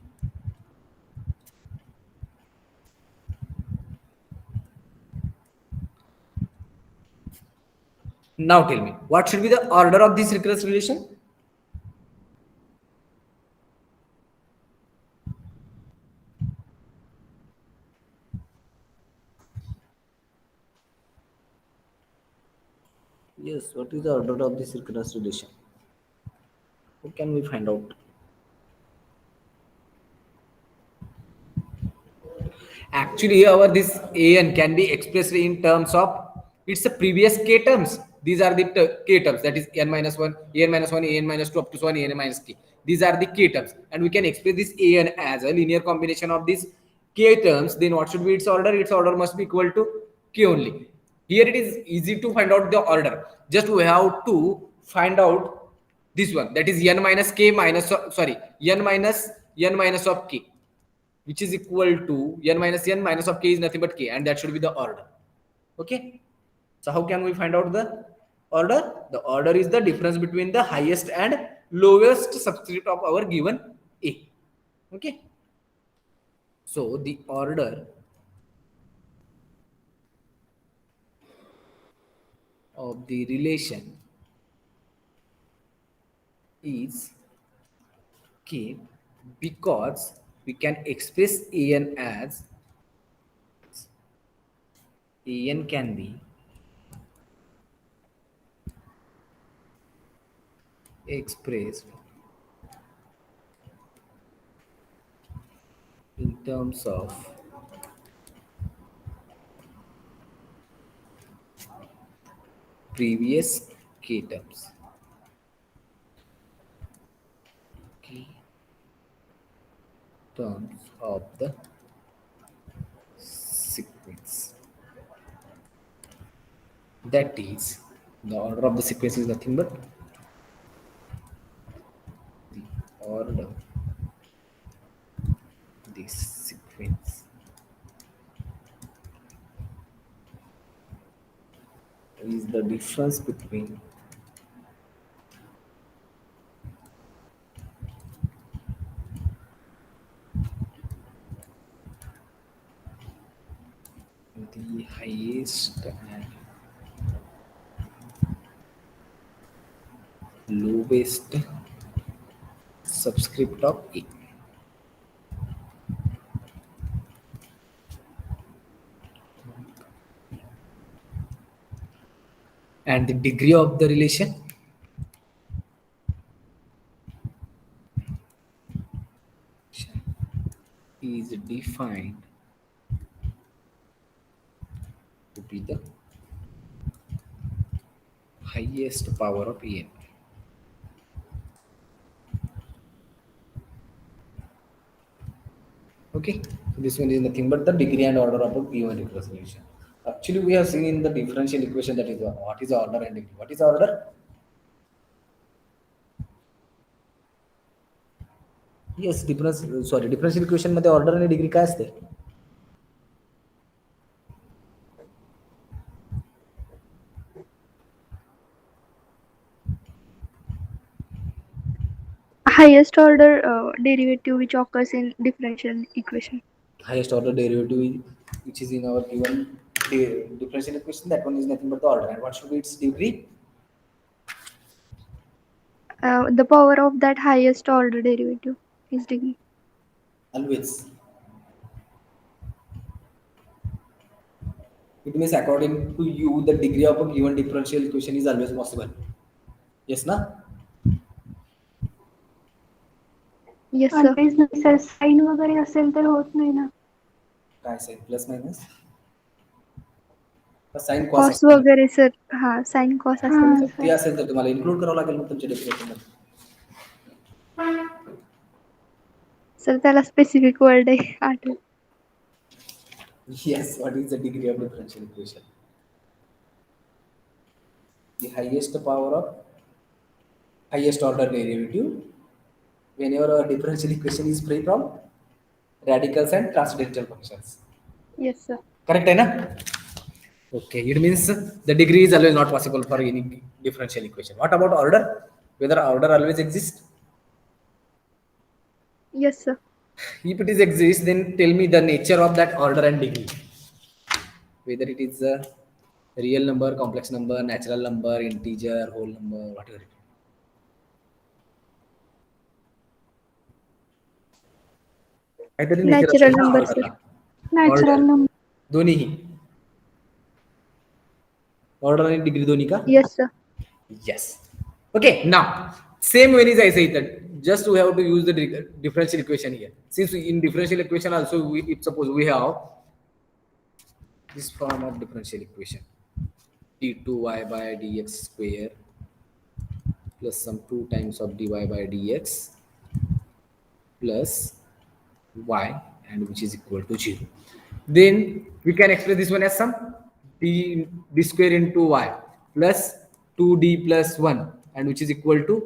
A: Now tell me, what should be the order of this recurrence relation? Yes, what is the order of this recurrence relation? How can we find out? Actually, our this an can be expressed in terms of its previous k terms. These are the k terms, that is n minus 1, an minus 1, an minus 2 up to 1, an minus k. These are the k terms, and we can express this an as a linear combination of these k terms. Then what should be its order? Its order must be equal to k only. Here it is easy to find out the order. Just we have to find out this one, that is n minus k minus, sorry, n minus of k, which is equal to n minus of k is nothing but k, and that should be the order. Okay, so how can we find out the order? The order is the difference between the highest and lowest subscript of our given a. Okay, so the order of the relation is k, because we can express an as an can be expressed in terms of previous k terms. K terms of the sequence. That is, the order of the sequence is nothing but the order this sequence is the difference between the highest and lowest subscript of A. And the degree of the relation is defined to be the highest power of n. Okay, so this one is nothing but the degree and order of a given recurrence relation. Actually, we have seen in the differential equation that is what is the order and degree. What is the order? Yes, differential equation मध्ये order आणि degree काय असते?
B: Highest order derivative which occurs in differential equation.
A: Highest order derivative which is in our given differential equation, that one is nothing but the order. And what should be its degree?
B: The power of that highest order derivative is degree.
A: Always. It means according to you, the degree of a given differential equation is always possible. Yes, na?
B: Yes, sir.
D: Always नाही sir, sine वगैरे असेल तर होत नाही ना.
A: काय sine plus minus sine
B: cos
A: cos
B: वगैरे sir. हा, साइन कॉस असेल
D: हा,
B: तर.
A: ते असेल तर तुम्हाला इन्क्लूड करावं लागेल मग तुमच्या डेफिनेशन मध्ये.
B: सर त्याला स्पेसिफिक वर्ड आहे आठवत.
A: Yes, what is the degree of differential equation? The highest power of highest order derivative whenever a differential equation is free from radicals and transcendental functions.
B: Yes sir.
A: Correct, hai na? Okay, it means the degree is always not possible for any differential equation. What about order? Whether order always exists?
B: Yes sir.
A: If it is exists, then tell me the nature of that order and degree. Whether it is a real number, complex number, natural number, integer, whole number, whatever it is. काहीतरी nature
B: Natural
A: असेल ना
B: number,
A: order ला.
D: Natural
A: Order.
D: Number.
A: दोन्हीही. Order आणि degree दोन्ही का?
B: Yes sir.
A: Yes. Okay. Now, same when is I say that just we have to use the differential equation here. Since in differential equation also, if suppose we have this form of differential equation, d2y by dx square plus some 2 times of dy by dx plus y, and which is equal to 0. Then we can express this one as some d square into y plus 2d plus 1, and which is equal to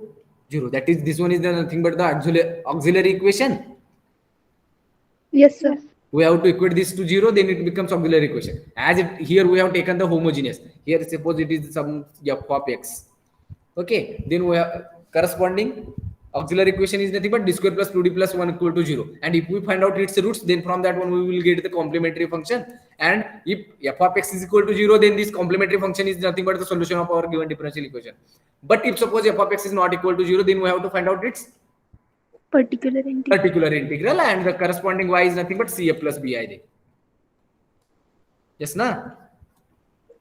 A: 0. That is, this one is nothing but the auxiliary equation.
B: Yes sir.
A: We have to equate this to 0, then it becomes auxiliary equation. As it here we have taken the homogeneous. Here suppose it is some f of x. Okay, then we have corresponding auxiliary equation is nothing but d square plus 2d plus 1 equal to 0. And if we find out its roots, then from that one we will get the complementary function. And if f of x is equal to 0, then this complementary function is nothing but the solution of our given differential equation. But if suppose f of x is not equal to 0, then we have to find out its
B: particular
A: integral, and the corresponding y is nothing but cf plus bi there. Yes na?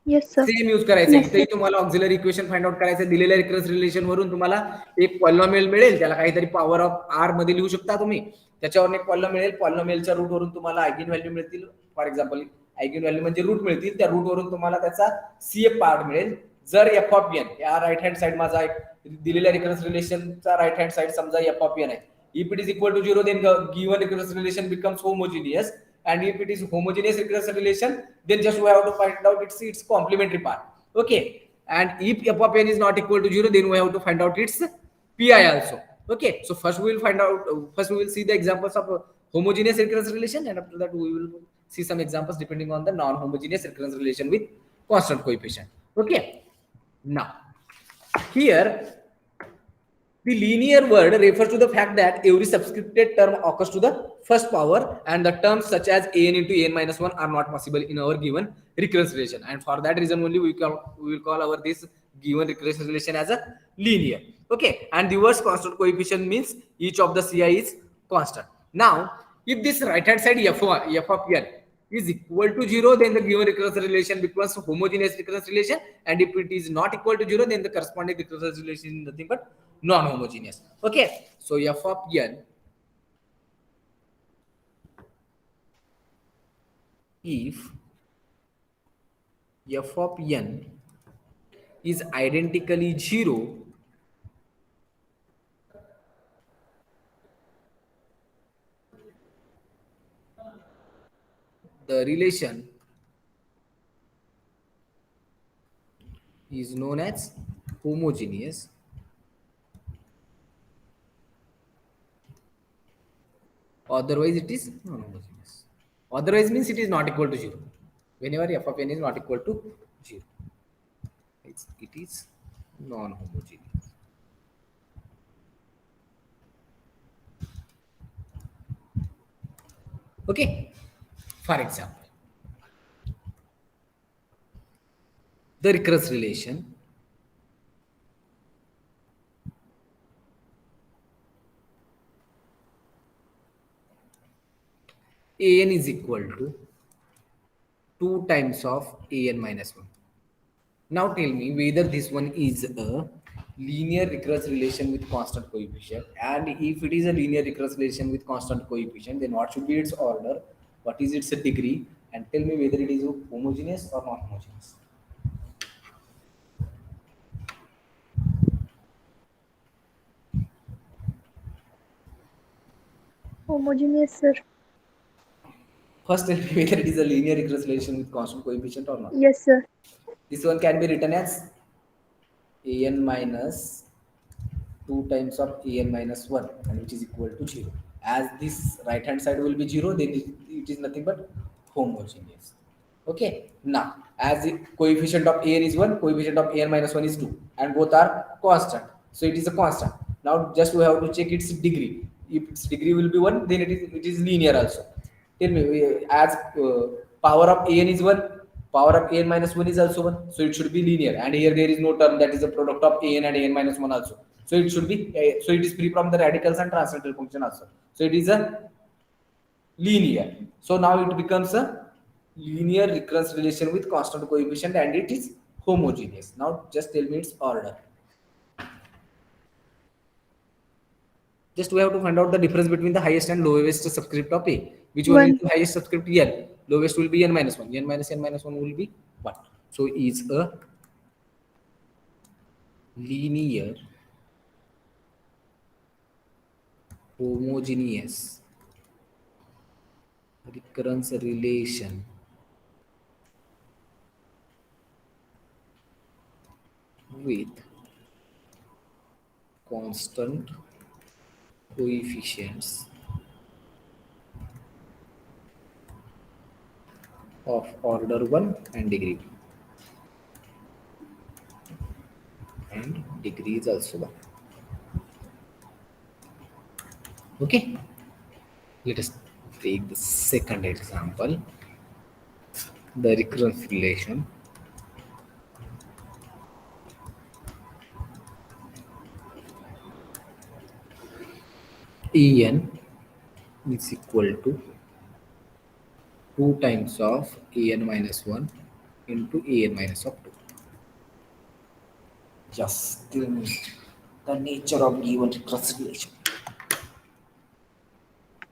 B: Yes sir.
A: Same use करायचं. इथेही तुम्हाला auxiliary equation find out करायचं. दिलेल्या रिकरन्स relation वरून तुम्हाला एक polynomial मिळेल, त्याला काहीतरी पॉवर ऑफ आर मध्ये लिहू शकता तुम्ही. त्याच्यावर एक पॉलिनॉमियल मिळेल. पॉलिनॉमियलच्या रूट वरून तुम्हाला आयगेन व्हॅल्यू मिळतील. फॉर एक्झाम्पल आयगेन व्हॅल्यू म्हणजे रूट मिळतील. त्या रूट वरून तुम्हाला त्याचा सीएफ पार्ट मिळेल. जर एफ ऑफ एन या राईट हँड साइड माझा एक दिलेल्या रिकरन्स रिलेशनचा राईट हँड साइड समजा एफ ऑफ एन आहे. If it is equal to 0, then the given recurrence relation becomes homogeneous. And if it is homogeneous recurrence relation, then just we have to find out its complementary part. Okay. And if f of n is not equal to 0, then we have to find out its pi also. Okay. So first we will find out. First we will see the examples of homogeneous recurrence relation, and after that we will see some examples depending on the non-homogeneous recurrence relation with constant coefficient. Okay. Now here, the linear word refers to the fact that every subscripted term occurs to the first power, and the terms such as an into n minus 1 are not possible in our given recurrence relation. And for that reason only we will call our this given recurrence relation as a linear. Okay, and the worst constant coefficient means each of the ci is constant. Now, if this right hand side f of n is equal to 0, then the given recurrence relation becomes homogeneous recurrence relation, and if it is not equal to 0, then the corresponding recurrence relation is nothing but non-homogeneous. Okay, so f of n, if f of n is identically 0, the relation is known as homogeneous. Otherwise it is non-homogeneous. Otherwise means it is not equal to 0. Whenever f of n is not equal to 0, it is non-homogeneous. Okay, for example, the recurrence relation an is equal to 2 times of an minus 1. Now tell me whether this one is a linear recurrence relation with constant coefficient, and if it is a linear recurrence relation with constant coefficient, then what should be its order, what is its degree, and tell me whether it is homogeneous or non homogeneous.
B: Homogeneous, sir.
A: First tell me whether it is a linear recurrence relation with constant coefficient or not.
B: Yes, sir.
A: This one can be written as an minus 2 times of an minus 1, and which is equal to 0. As this right hand side will be 0, then it is nothing but homogeneous. Okay, now as the coefficient of an is 1, coefficient of an minus 1 is 2, and both are constant, so it is a constant. Now just we have to check its degree. If its degree will be 1, then it is linear also. Tell me, as power of an is 1, power of an minus 1 is also 1, so it should be linear, and here there is no term that is a product of an and an minus 1 also, so it should be so it is free from the radicals and transcendental function also, so it is a linear. So now it becomes a linear recurrence relation with constant coefficient, and it is homogeneous. Now just tell me its order. Just we have to find out the difference between the highest and lowest subscript of A. Which one is
B: One.
A: the highest subscript? N. Lowest will be n minus 1. N minus n minus 1 will be 1. So is a linear homogeneous recurrence relation with constant coefficients of order 1 and degree 1, and degree is also 1. Okay, let us take the second example, the recurrence relation En is equal to 2 times of an minus 1 into an minus of 2. Just tell me the nature of given recurrence relation.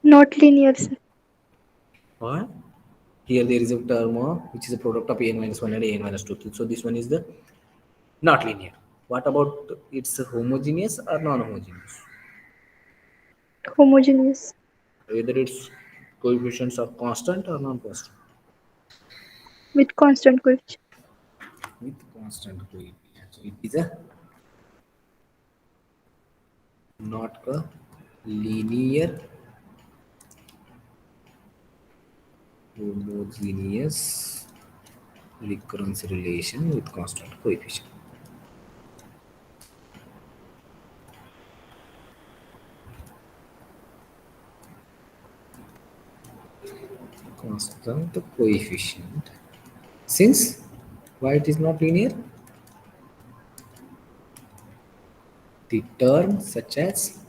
B: Not linear, sir.
A: What? Here there is a term which is a product of an minus 1 and an minus 2. So this one is the not linear. What about it's homogeneous or non-homogeneous?
B: Homogeneous.
A: Whether its coefficients are constant or non-constant.
B: With constant coefficient.
A: With constant coefficient. So it is a not a linear homogeneous recurrence relation with constant coefficient. Constant coefficient. Since why it is not linear? The term such as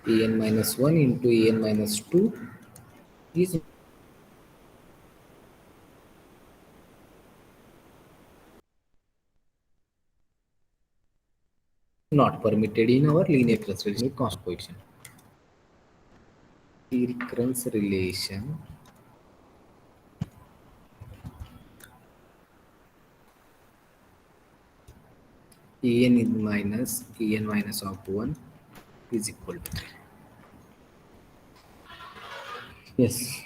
A: an minus 1 into an minus 2 is not permitted in our linear recurrence relation with constant coefficient. The recurrence relation an minus of 1 is equal to 3. Yes.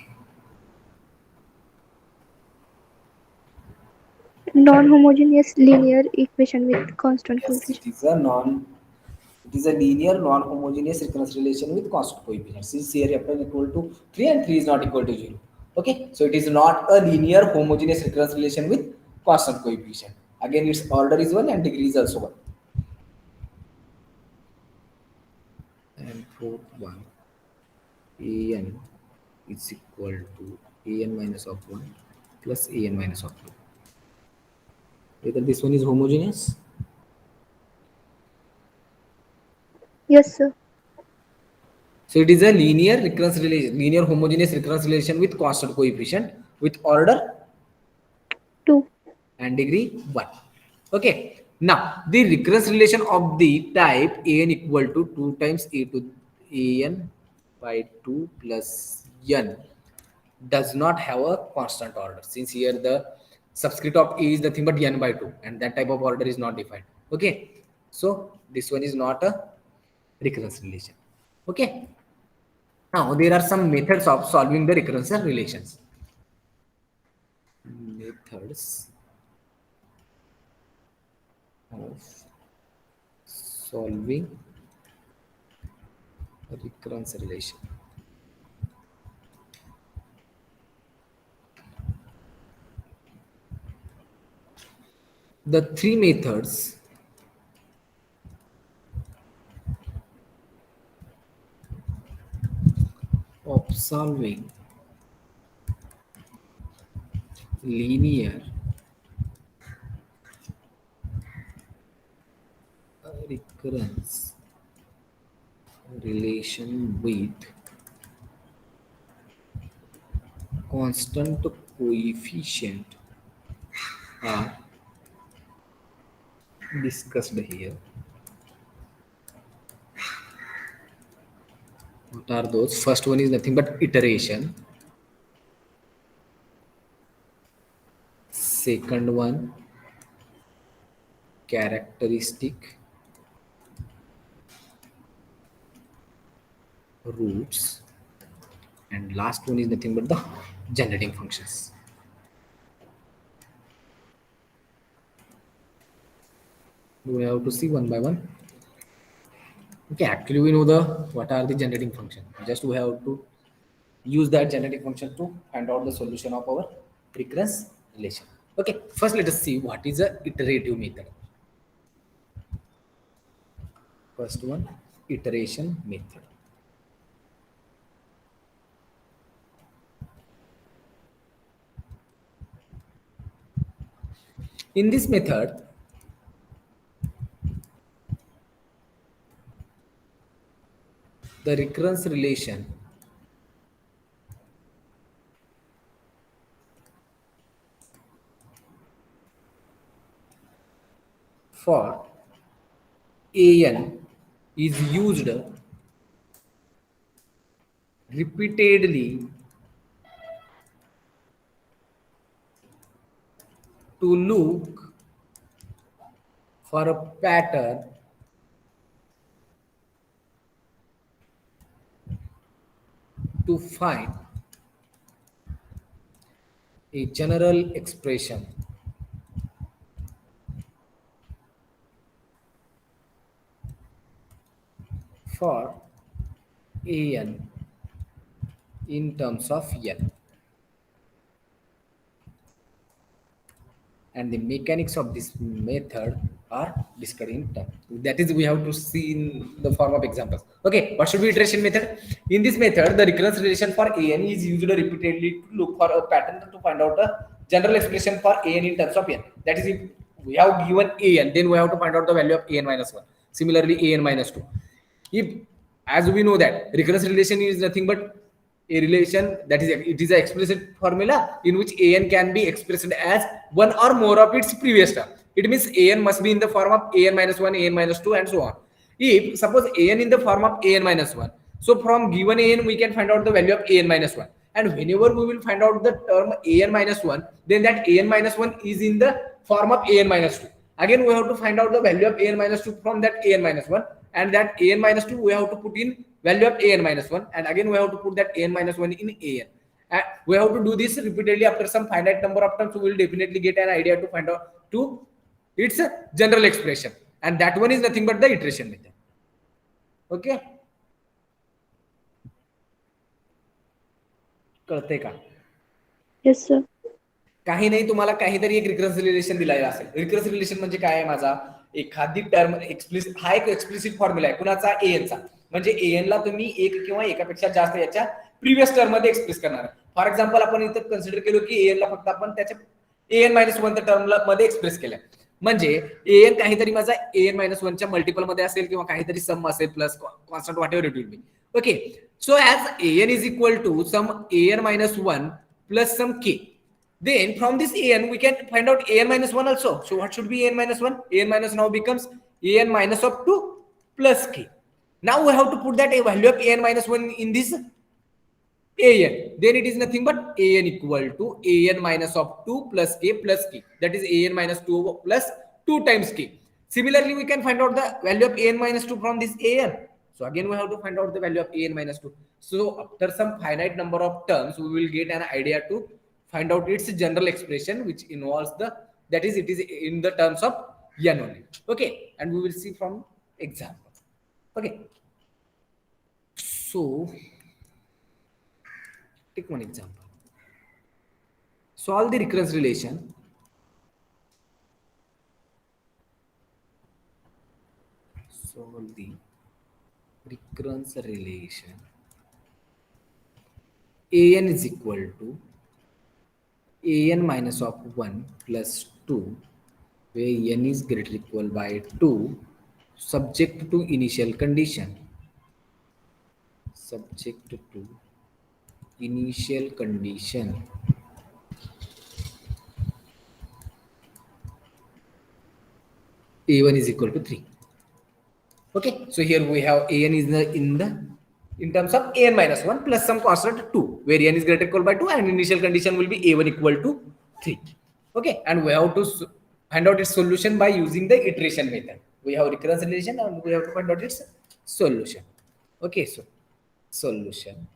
B: Non-homogeneous linear equation with constant
A: Yes,
B: coefficient.
A: it is a linear non-homogeneous recurrence relation with constant coefficient. Since here f is equal to 3 and 3 is not equal to 0. Okay, so it is not a linear homogeneous recurrence relation with constant coefficient. Again, its order is 1 and degree is also 1. And fourth one, an is equal to an minus of 1 plus an minus of 2. Whether this one is homogeneous?
B: Yes, sir.
A: So it is a linear recurrence relation, linear homogeneous recurrence relation with constant coefficient with order
B: 2.
A: and degree 1. Okay. Now the recurrence relation of the type an equal to 2 times a to an by 2 plus n does not have a constant order, since here the subscript of a is nothing but n by 2 and that type of order is not defined. Okay, so this one is not a recurrence relation. Okay, now there are some methods of solving the recurrence relations. Methods of solving a recurrence relation. The three methods of solving linear recurrence relation with constant coefficient are discussed here. What are those? First one is nothing but iteration. Second one, characteristic roots. And last one is nothing but the generating functions. Do we have to see one by one? Okay, actually we know the what are the generating function. Just we have to use that generating function to find out the solution of our recurrence relation. Okay, first let us see what is a iterative method. First one, iteration method. In this method, the recurrence relation for an is used repeatedly to look for a pattern to find a general expression for an in terms of n. And the mechanics of this method are discussed in term. That is, we have to see in the form of examples. Okay, what should be iteration method? In this method, the recurrence relation for an is used repeatedly to look for a pattern to find out a general expression for an in terms of n. That is, if we have given an, then we have to find out the value of an minus 1. Similarly, an minus 2. If, as we know that recurrence relation is nothing but a relation, that is, it is an explicit formula in which an can be expressed as one or more of its previous term. It means an must be in the form of an minus 1, an minus 2 and so on. If suppose an in the form of an minus 1, so from given an we can find out the value of an minus 1, and whenever we will find out the term an minus 1, then that an minus 1 is in the form of an minus 2. Again we have to find out the value of an minus 2 from that an minus 1, and that an minus 2 we have to put in value of an minus 1, and again we have to put that an minus 1 in an. We have to do this repeatedly. After some finite number of times we will definitely get an idea to find out to its general expression, and that one is nothing but the iteration method. Okay, कळते का?
B: Yes, sir.
A: काही नाही, तुम्हाला काहीतरी एक रिकरन्स relation दिलेला असेल. रिकरन्स relation म्हणजे काय आहे? माझा एखादी टर्म एक्सप्लिसिट, हा एक एक्सप्लिसिट फॉर्म्युला आहे कुणाचा? एन चा. म्हणजे एन ला तुम्ही एक किंवा एकापेक्षा जास्त याच्या प्रिव्हियस टर्म मध्ये एक्सप्रेस करणार आहे. फॉर एक्झाम्पल आपण इथं कन्सिडर केलो की an ला फक्त आपण त्याच्या an मायनस वन टर्मला मध्ये एक्सप्रेस केल्या, म्हणजे an काहीतरी माझा an मायनस वन च्या मल्टिपल मध्ये असेल किंवा काहीतरी सम असेल plus constant whatever it will be. Okay, so as an is equal to some an minus one plus some k, then from this an we can find out an minus 1 also. So what should be an minus 1? An minus now becomes an minus of 2 plus k. Now we have to put that a value of an minus 1 in this an. Then it is nothing but an equal to an minus of 2 plus k plus k. That is an minus 2 plus 2 times k. Similarly, we can find out the value of an minus 2 from this an. So again, we have to find out the value of an minus 2. So after some finite number of terms, we will get an idea to find out its general expression, which involves that is, it is in the terms of n only. Okay, and we will see from example. Okay, so take one example. Solve the recurrence relation. Solve the recurrence relation. An is equal to an minus of 1 plus 2, where n is greater equal by 2, subject to initial condition. Subject to initial condition. A1 is equal to 3. Okay, so here we have an is in terms of an minus 1 plus some constant 2, where n is greater equal by 2, and initial condition will be a1 equal to 3. Okay, and we have to find out its solution by using the iteration method. We have recurrence relation and we have to find out its solution. Okay, so solution.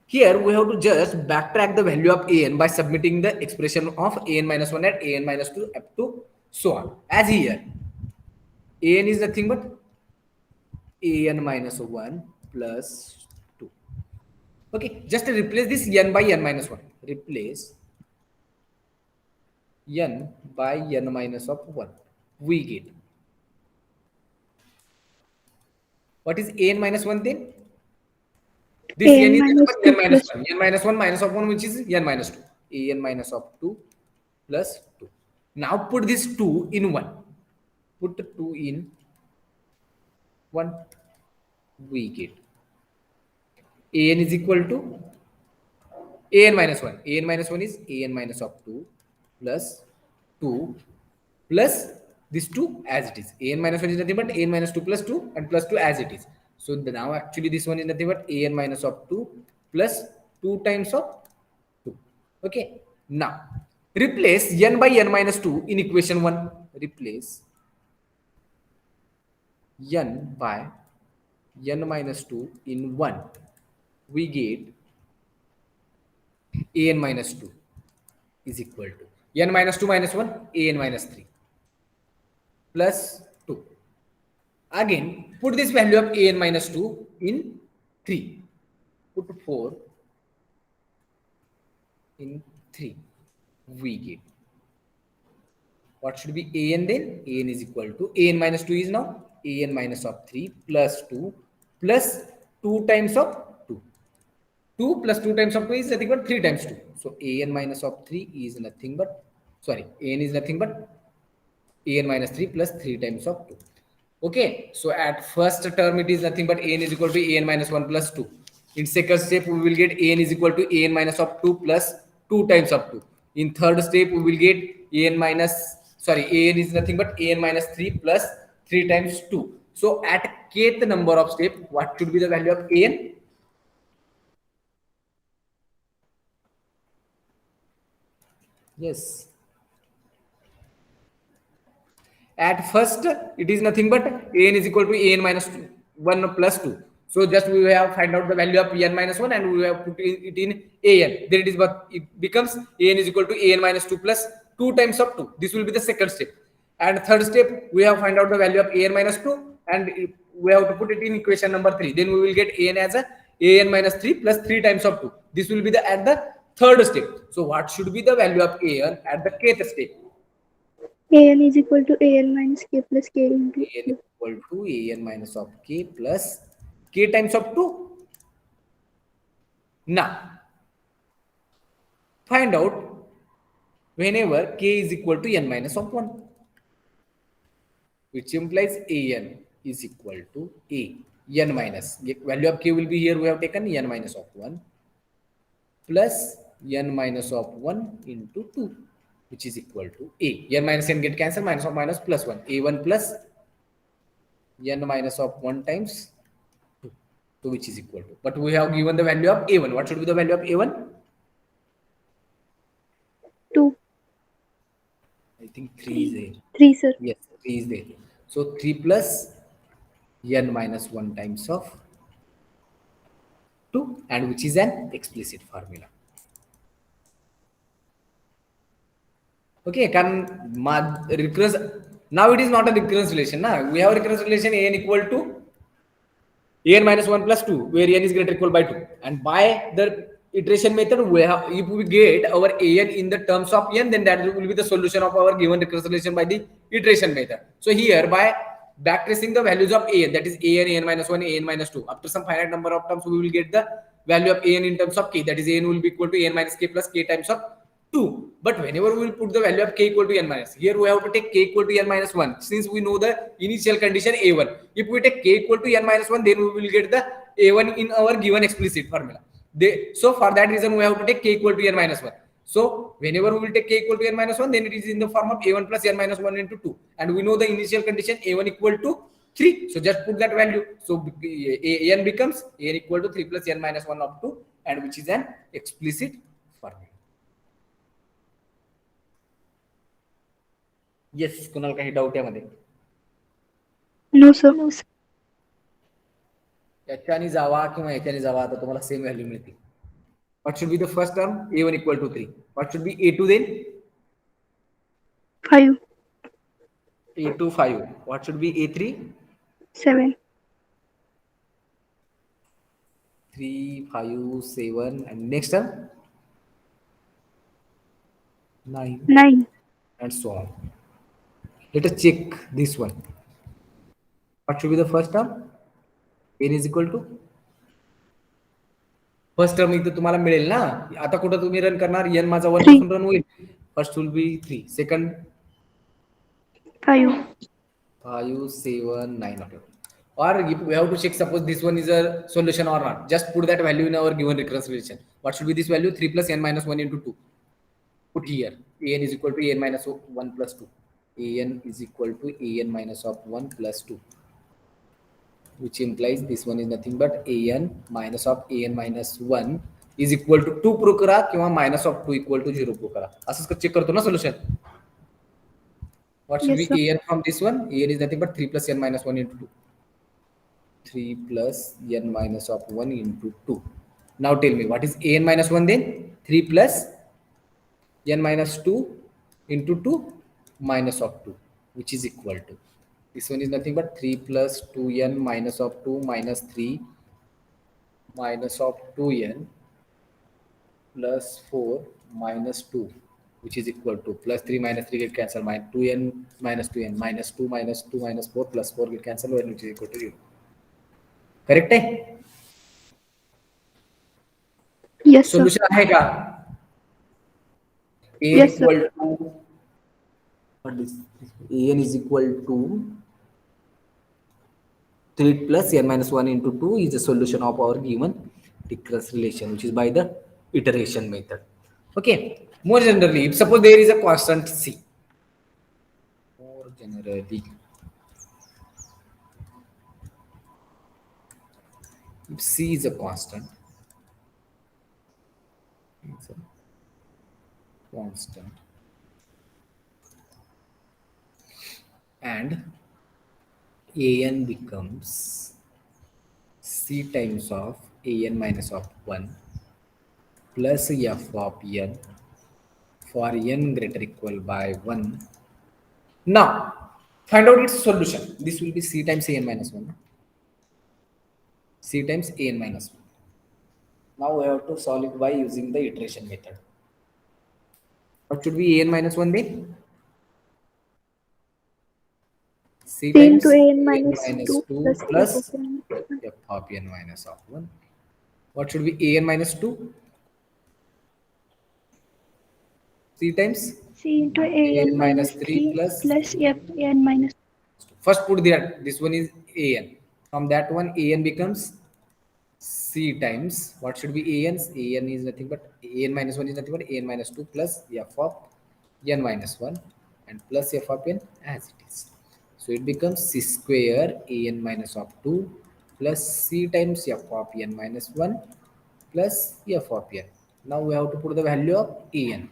A: Here we have to just backtrack the value of an by submitting the expression of an minus 1 and an minus 2 up to so on. As here, an is nothing but an minus 1 plus 2. Okay, just replace this n by n minus 1. Replace n by n minus of 1. We get, what is an minus 1 then? This n is n minus 1. N minus 1 minus of 1, which is n minus 2. An minus of 2 plus 2. Now put this 2 in 1. Put 2 in 1. We get an is equal to an minus 1. An minus 1 is an minus of 2 plus 2 plus this 2 as it is. An minus 1 is nothing but an minus 2 plus 2 and plus 2 as it is. So now actually this one is nothing but an minus of 2 plus 2 times of 2. Okay. Now replace n by n minus 2 in equation 1. Replace n by n minus 2 in 1. We get an minus 2 is equal to n minus 2 minus 1, an minus 3 plus 2. Again, put this value of an minus 2 in 3. Put 4 in 3. We get, what should be an then? An is equal to an minus 2 is now an minus of 3 plus 2 plus 2 times of 2. 2 plus 2 times of 2 is nothing but 3 times 2. So an minus of 3 is nothing but, sorry, an is nothing but an minus 3 plus 3 times of 2. Okay, so at first term it is nothing but an is equal to an minus 1 plus 2. In second step we will get an is equal to an minus of 2 plus 2 times of 2. In third step we will get an is nothing but an minus 3 plus 3 times 2. So at kth number of step, what should be the value of an? Yes. At first, it is nothing but an is equal to an minus 1 plus 2. So just we have find out the value of n minus 1 and we have put it in an. Then it is, but it becomes an is equal to an minus 2 plus 2 times of 2. This will be the second step. And third step, we have find out the value of an minus 2 and we have to put it in equation number 3. Then we will get an as an minus 3 plus 3 times of 2. This will be the at the third step. So what should be the value of an at the kth step?
B: an is equal to an minus k plus k into
A: An is equal to an minus of k plus k times of 2. Now find out whenever k is equal to n minus of 1, which implies an is equal to n minus, value of k will be here, we have taken n minus of 1 plus n minus of 1 into 2, which is equal to n minus n get cancelled, minus of minus plus 1, a1 plus n minus of 1 times 2, so which is equal to, but we have given the value of a1. What should be the value of a1?
B: 2.
A: I think 3 is there.
B: 3, sir.
A: Yes, 3 is there. So 3 plus n minus 1 times of 2, and which is an explicit formula. Okay, can recurrence, now it is not a recurrence relation. Now we have a recurrence relation an equal to an minus 1 plus 2, where n is greater or equal by 2, and by the iteration method we have, if we get our an in the terms of n, then that will be the solution of our given recurrence relation by the iteration method. So here by backtracing the values of an, that is an minus 1, an minus 2, after some finite number of terms we will get the value of an in terms of k, that is an will be equal to an minus k plus k times of 2. But whenever we will put the value of k equal to n minus, here we have to take k equal to n minus 1, since we know the initial condition a1. If we take k equal to n minus 1, then we will get the a1 in our given explicit formula. So for that reason we have to take k equal to n minus 1. So whenever we will take k equal to n minus 1, then it is in the form of a1 plus n minus 1 into 2, and we know the initial condition a1 equal to 3, so just put that value. So n becomes an equal to 3 plus n minus 1 up to, and which is an explicit formula. Yes, कुणाला काही doubt यामध्ये?
B: No, sir.
A: याच्याने जावा किंवा याच्याने जावा, आता तुम्हाला same value मिळते. What should be the first term? a1 equal to 3. What should be a2 then?
B: 5.
A: a2 5. What should be a3?
B: 7.
A: 3 5 7, and next term 9,
B: 9.
A: and so on. Let us check this one. What should be the first term? n is equal to, first term इथं तुम्हाला मिळेल ना. आता कुठं तुम्ही run करणार, n माझा 1 पासून रन होईल. First will be 3, second
B: 5.
A: 5 7 9 whatever. Or if we have to check, suppose this one is a solution or not, just put that value in our given recurrence relation. What should be this value? 3 plus n minus 1 into 2. Put here an is equal to an minus 1 plus 2. An is equal to an minus of 1 plus 2, which implies this one is nothing but an minus of an minus 1 is equal to 2 prove करा किंवा minus of 2 equal to 0 prove करा. असंच check करतो ना solution. What should
B: Yes,
A: be
B: sir.
A: an from this one? An is nothing but 3 plus n minus 1 into 2. 3 plus n minus of 1 into 2. Now tell me, what is an minus 1 then? 3 plus n minus 2 into 2 minus of 2, which is equal to, this one is nothing but 3 plus 2n minus of 2 minus 3 minus of 2n plus 4 minus 2, which is equal to, plus 3 minus 3 get cancelled, minus 2n minus 2n minus 2 minus 2 minus 4 plus 4 get cancelled, which is equal to 0. Correct आहे?
B: Yes, sir.
A: Solution आहे का?
B: Yes, sir.
A: equal to, what is an is equal to 3 plus n minus 1 into 2 is the solution of our given recurrence relation, which is by the iteration method. Okay, more generally, if suppose there is a constant c, more generally, if c is a constant, and an becomes c times of an minus of 1 plus f of n for n greater or equal by 1. Now find out its solution. This will be c times an minus 1. C times an minus 1. Now we have to solve it by using the iteration method. What should be an minus 1 then? C
B: C
A: times
B: into
A: an
B: an minus
A: minus
B: 2
A: 2
B: plus
A: plus
B: f of n minus 1.
A: f of n minus of 1. What should be an minus 2? C times
D: C into
A: an
D: an
A: minus
D: minus
A: 3
D: 3
A: plus
D: plus f n minus.
A: first put that this one is an. From that one an becomes C times what should be an? An is nothing but an minus 1 is nothing but an minus 2 plus f of n minus 1 and plus f of n as it is. So it becomes C square an minus of 2 plus C times f of n minus 1 plus f of n. Now we have to put the value of an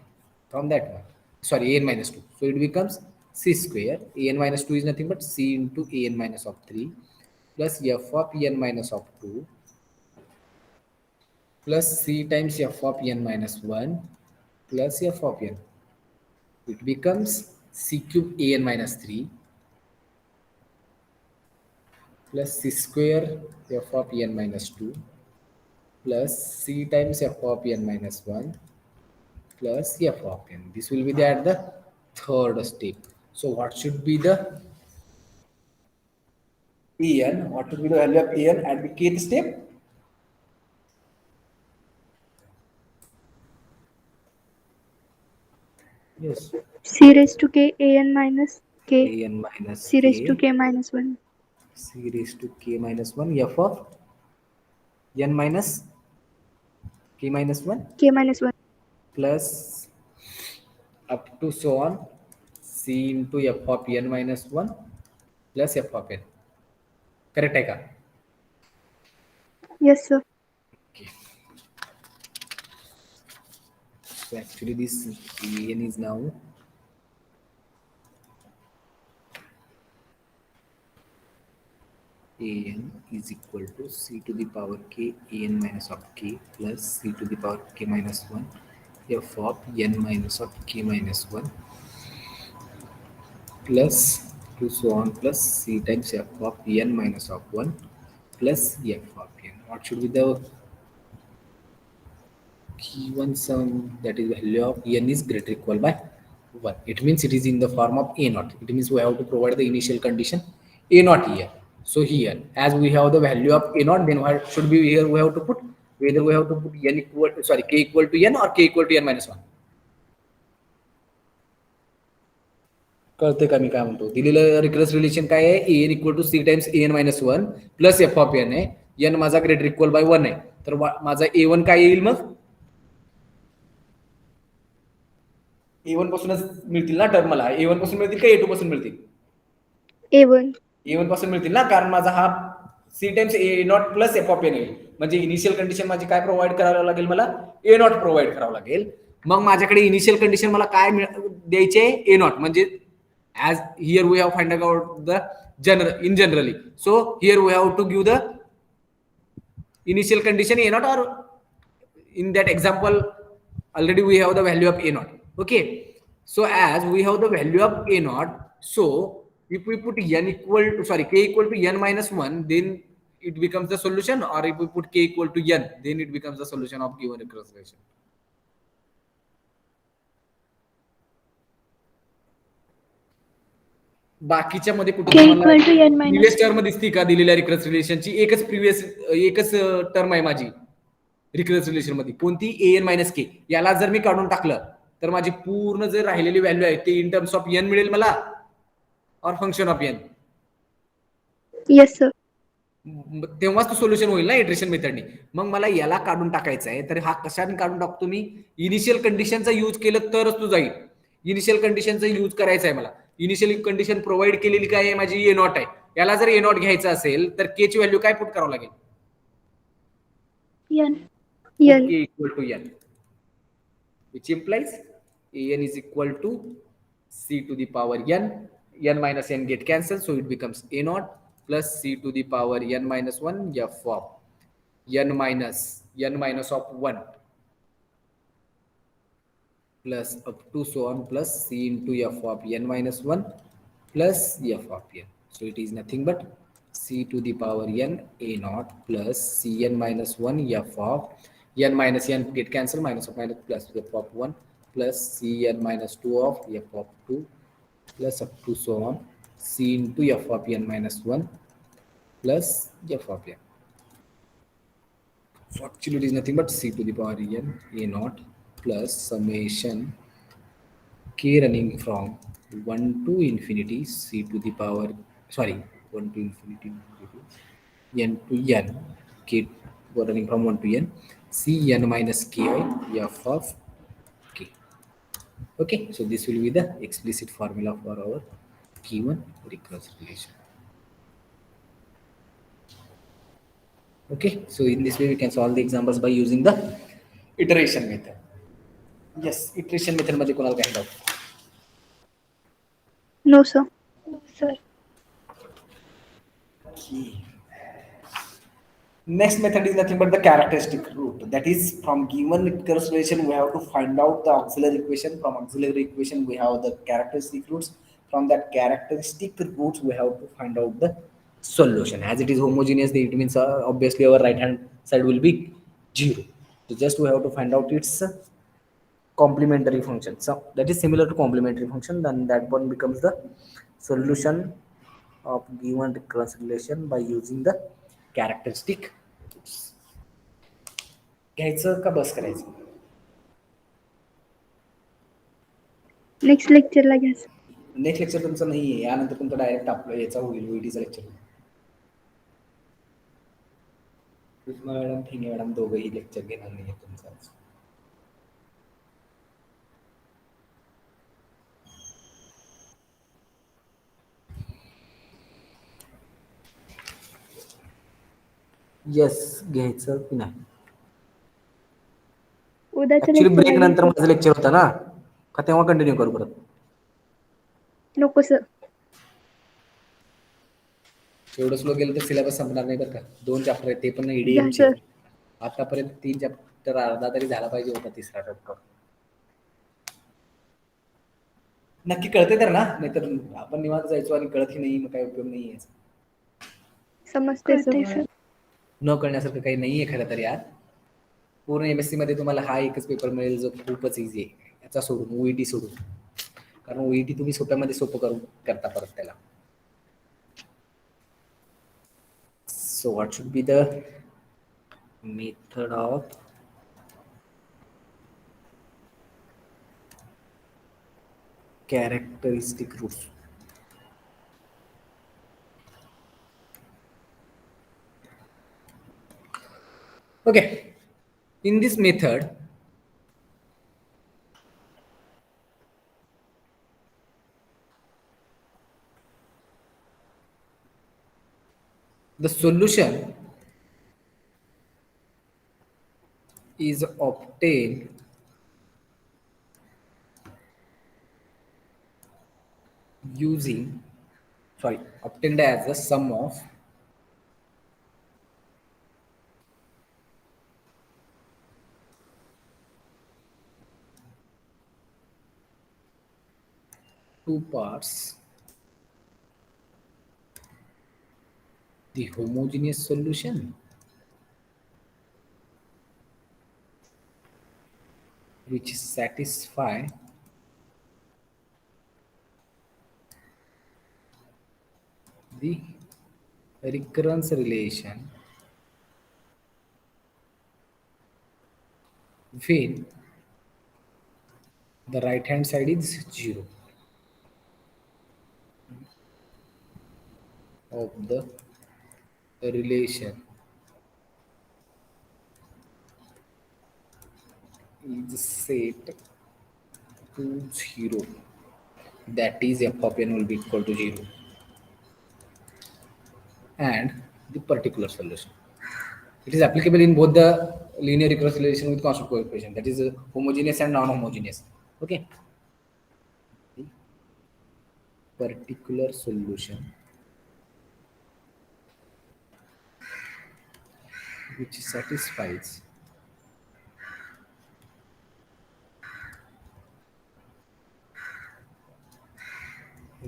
A: from that one. Sorry, an minus 2. So it becomes C square. An minus 2 is nothing but C into an minus of 3 plus f of n minus of 2 plus C times f of n minus 1 plus f of n. It becomes C cube an minus 3 plus C square f of n minus 2 plus C times f of n minus 1 plus f of n. This will be at the third step. So what should be the en? What should be the value of en at the kth step? Yes,
B: C raised to k an minus k.
A: an minus
B: C raised to
A: k,
B: k minus 1.
A: c raised to k minus 1, f of n minus k minus 1
B: K minus 1.
A: plus up to so on c into f of n minus 1 plus f of n. Correct है का?
B: Yes, sir.
A: Okay. So actually this an is now an is equal to c to the power k an minus of k plus c to the power k minus 1 f of n minus of k minus 1 plus to so on plus c times f of n minus of 1 plus f of n. What should be the key one sum? That is value of n is greater equal by 1. It means it is in the form of a naught. It means we have to provide the initial condition a naught here. So here as we have the value of a naught, then what should be here? We have to put whether we have to put n equal to sorry k equal to n or k equal to n minus 1. कळते का मी काय म्हणतो? दिलेलं रिकरन्स relation काय आहे? an equal to c times an minus 1 plus f of n आहे. n माझा greater equal by 1 आहे. तर माझा a1 काय येईल मग? a1 पासूनच मिळतील ना टर्म मला. a1 पासून मिळतील का a2 पासून मिळतील?
B: A1.
A: a1 पासून मिळतील ना, कारण माझा हा c times a not plus f of n येईल. म्हणजे इनिशियल कंडिशन माझी काय प्रोव्हाइड करावं लागेल मला? a नॉट प्रोव्हाइड करावं लागेल. मग माझ्याकडे इनिशियल कंडिशन मला काय द्यायचे? a not. म्हणजे as here we have find out the generally. So here we have to give the initial condition a naught, or in that example already we have the value of a naught. Okay, so as we have the value of a naught, so if we put n equal to sorry k equal to n minus 1, then it becomes the solution, or if we put k equal to n, then it becomes the solution of given recurrence relation. बाकीच्या मध्ये कुठे previous term दिसते का दिलेल्या रिकरन्स रिलेशनची? एकच term आहे माझी रिकरन्स relation मध्ये. कोणती? an minus K. याला जर मी काढून टाकलं तर माझी पूर्ण जर राहिलेली व्हॅल्यू आहे ते इन टर्म्स ऑफ n मिळेल मला, और function of n.
B: Yes sir.
A: तेव्हाच तो सोल्युशन होईल ना इटरेशन मेथडनी. मग मला याला काढून टाकायचं आहे, तर हा कशाने काढून टाकतो मी? इनिशियल कंडिशनचा यूज केलं तरच तो जाईल. इनिशियल कंडिशनचा यूज करायचा आहे मला. इनिशियल कंडिशन प्रोव्हाइड केलेली काय आहे? माझी ए नॉट आहे. याला जर ए नॉट घ्यायचं असेल तर के ची व्हॅल्यू काय पुट करावं लागेल?
D: n.
A: k equal to n, which implies an is equal to c to the power n. N minus n get cancelled, so it becomes a naught plus c to the power n minus 1 f of n minus of 1 plus up to so on plus c into f of n minus 1 plus f of n. So it is nothing but c to the power n a naught plus cn minus 1 f of n minus n get cancelled, minus of minus plus f of 1 plus cn minus 2 of f of 2 plus up to so on C into f of n minus 1 plus f of n. So actually it is nothing but C to the power n a naught plus summation k running from 1 to infinity C to the power, sorry, 1 to infinity n to n k running from 1 to n C n minus ki f of k. Okay, so this will be the explicit formula for our given recurrence relation. Okay, so in this way we can solve the examples by using the iteration method. Yes, iteration method मध्ये कोणाला काही doubt?
B: No, sir.
C: No, sir.
A: Okay. Next method is nothing but the characteristic root. That is, from given recurrence relation, we have to find out the auxiliary equation. From auxiliary equation, we have the characteristic roots. From that characteristic roots, we have to find out the solution. As it is homogeneous, it means obviously our right hand side will be 0. So just we have to find out its complementary function. So that is similar to complementary function. Then that one becomes the solution of given recurrence relation by using the characteristic roots. घ्यायचं का बस करायचं?
B: Next लेक्चरला घ्या sir.
A: Next lecture तुमचं नाही आहे, यानंतर तुमचं डायरेक्ट आपलं याचा होईल ओईटीचा लेक्चर. सुषमा मॅडम ठिंगे मॅडम दोघंही लेक्चर घेणार नाही तुमचं आज. येस, घ्यायचं की नाही?
B: उद्याच्या
A: ऍक्च्युली ब्रेक
B: लेक्चरला
A: नंतर माझं लेक्चर होतं ना, का तेव्हा कंटिन्यू करू परत?
B: नको सर.
A: एवढं स्लो गेलं तर सिलेबस संपणार नाही बरं का. 2 चॅप्टर आहेत, ते पण
B: घ्या
A: ईडीएमचे.
B: सर.
A: आतापर्यंत 3 चॅप्टर अर्धा तरी झाला पाहिजे होता, तिसरा चॅप्टर. नक्की कळते तर ना, नाहीतर आपण निवांत जायचो आणि कळतही नाही, मग काय उपयोग नाही याचा.
B: समजते
D: कळतंय
B: सर.
D: सर.
A: न कळण्यासारखं काही नाहीये खरं तर यात. पूर्ण एमएससी मध्ये तुम्हाला हा एकच पेपर मिळेल जो खूपच इझी आहे, याचा सोडून ओईटी सोडून. कारण ओईटी तुम्ही सोप्यामध्ये सोपं करता परत त्याला. So what should be the method of characteristic roots? Okay, in this method the solution is obtained obtained as the sum of two parts, the homogeneous solution which satisfy the recurrence relation when the right hand side is 0 of the relation is set to 0, that is f of n will be equal to 0, and the particular solution. It is applicable in both the linear recurrence relation with constant coefficient, that is homogeneous and non-homogeneous. Okay, the particular solution which satisfies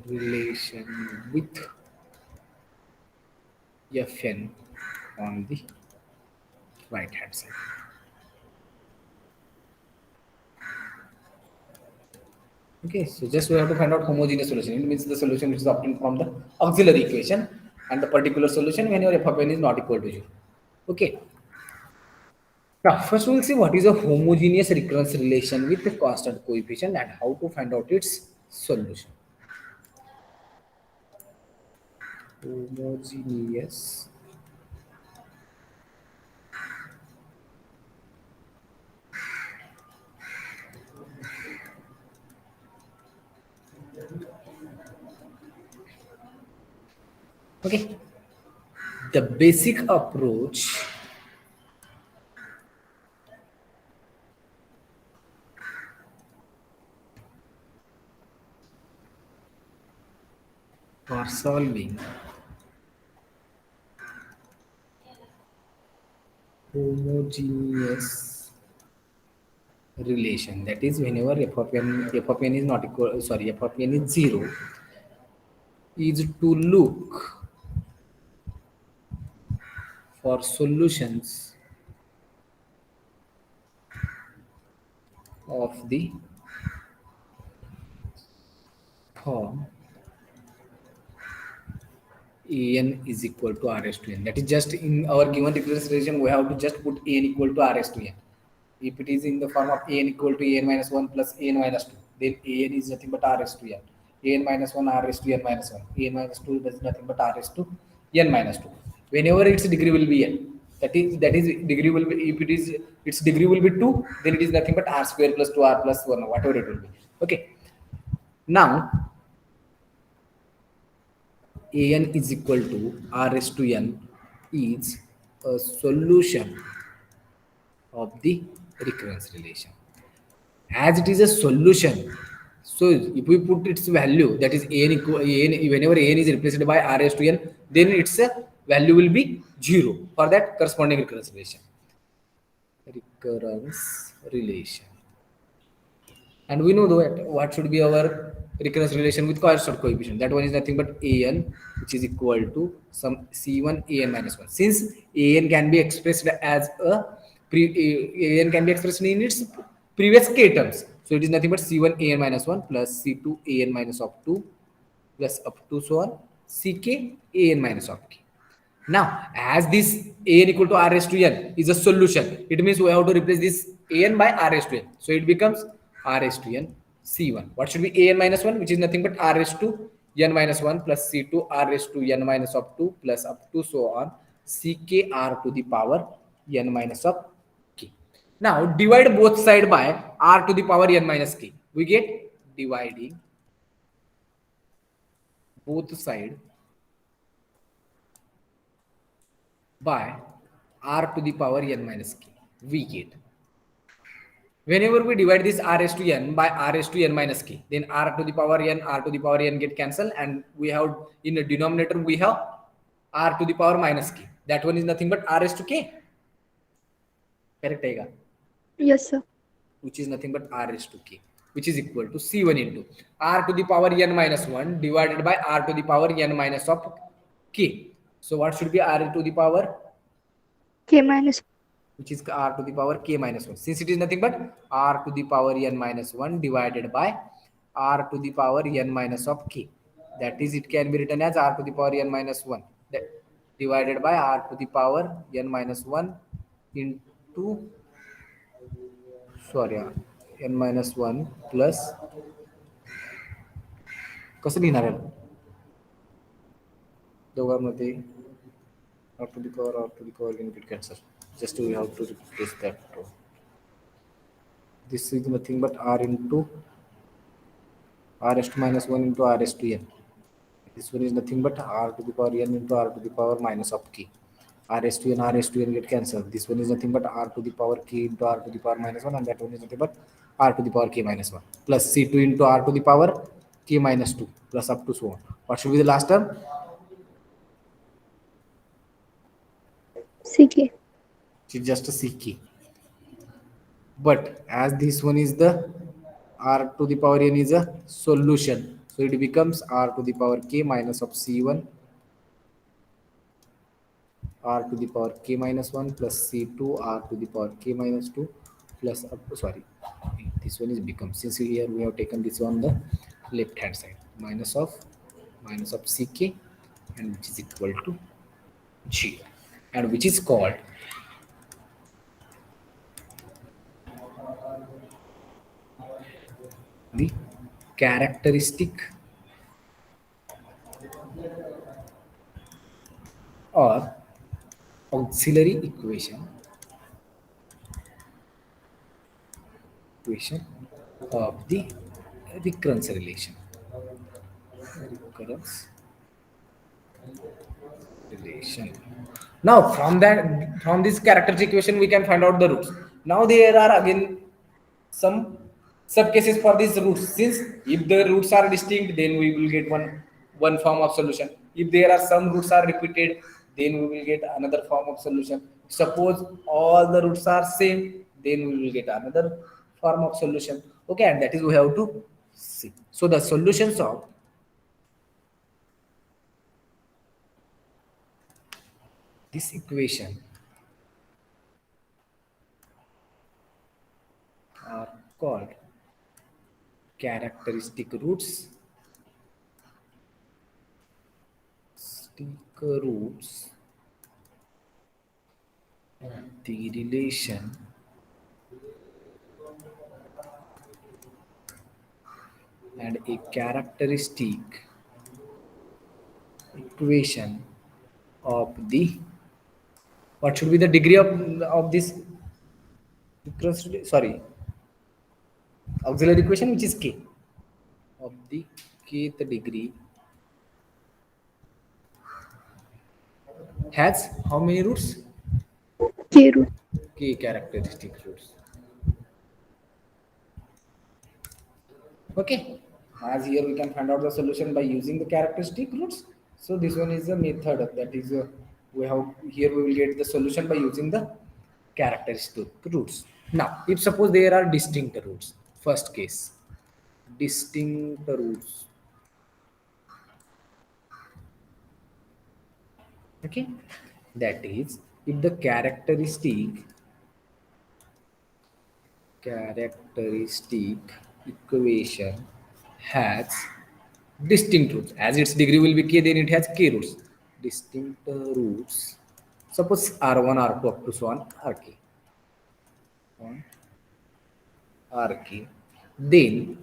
A: relation with Fn on the right hand side. Okay, so just we have to find out homogeneous solution. It means the solution which is obtained from the auxiliary equation and the particular solution when your f of n is not equal to 0. Okay. Now, first we will see what is a homogeneous recurrence relation with the constant coefficient and how to find out its solution. Homogeneous okay, the basic approach for solving homogeneous relation, that is whenever f of n is not equal, sorry, f of n is 0, is to look for solutions of the form an is equal to rs to n. That is just in our given representation we have to just put an equal to rs to n. If it is in the form of an equal to an minus 1 plus an minus 2, then an is nothing but rs to n. An minus 1 rs to n minus 1. An minus 2 is nothing but rs to n minus 2. Whenever its degree will be n, that is degree will be, if it is its degree will be 2, then it is nothing but r square plus 2r plus 1, whatever it will be. Okay. Now an is equal to rs to n is a solution of the recurrence relation. As it is a solution, so if we put its value, that is an equal an, whenever an is replaced by rs to n, then its value will be 0 for that corresponding recurrence relation. Recurrence relation. And we know that what should be our recurrence relation with constant coefficient. That one is nothing but an, which is equal to some c1 an minus 1. Since an can be expressed as an can be expressed in its previous k terms. So it is nothing but c1 an minus 1 plus c2 an minus of 2 plus up to so on ck an minus of k. Now, as this an equal to rs to n is a solution, it means we have to replace this an by rs to n. So it becomes rs to n c1. What should be an minus 1, which is nothing but rs to n minus 1 plus c2 rs to n minus of 2 plus up to so on ck r to the power n minus of k. Now, divide both side by r to the power n minus k. We get dividing both side by r to the power n minus k. We get, whenever we divide this rs to n by rs to n minus k, then r to the power n get cancelled, and we have in the denominator we have r to the power minus k. That one is nothing but rs to k. Correct aega?
B: Yes, sir.
A: Which is nothing but rs to k, which is equal to c1 into r to the power n minus 1 divided by r to the power n minus of k. So what should be r to the power?
B: K minus,
A: Which is r to the power k minus 1. Since it is nothing but r to the power n minus 1 divided by r to the power n minus of k. That is, it can be written as r to the power n minus 1 divided by r to the power n minus 1 into, sorry, n minus 1 plus, कसं लिहिणार आहे दोघांमध्ये r to the power can get cancelled. Just we have to replace that. This is nothing but r into rs to minus 1 into rs to n. This one is nothing but r to the power n into r to the power minus of k. rs to n get cancelled. This one is nothing but r to the power k into r to the power minus 1, and that one is nothing but r to the power k minus 1 plus c2 into r to the power k minus 2 plus up to so on. What should be the last term?
B: CK.
A: Which is just a ck. But as this one is the r to the power n is a solution, so it becomes r to the power k minus of c1 r to the power k minus 1 plus c2 r to the power k minus 2 plus up to, sorry, this one is become, since here we have taken this on the left hand side, minus of ck, and which is equal to 0, and which is called the characteristic or auxiliary equation of the recurrence relation. Recurrence relation. Now, from this characteristic equation, we can find out the roots. Now, there are again some sub cases for these roots. Since if the roots are distinct, then we will get one form of solution. If there are some roots are repeated, then we will get another form of solution. Suppose all the roots are same, then we will get another form of solution. Okay, and that is we have to see. So the solutions of this equation are called characteristic roots. Roots, the relation and a characteristic equation of the, what should be the degree of this, sorry, auxiliary equation, which is k, of the kth degree has how many roots?
B: K root.
A: K characteristic roots. Okay, as here we can find out the solution by using the characteristic roots. So this one is a method, that is we have here we will get the solution by using the characteristic roots. Now, if suppose there are distinct roots, first case, distinct roots. Okay, that is if the characteristic equation has distinct roots, as its degree will be k, then it has k roots. Distinct roots, suppose r1 r2 up to so on rk, then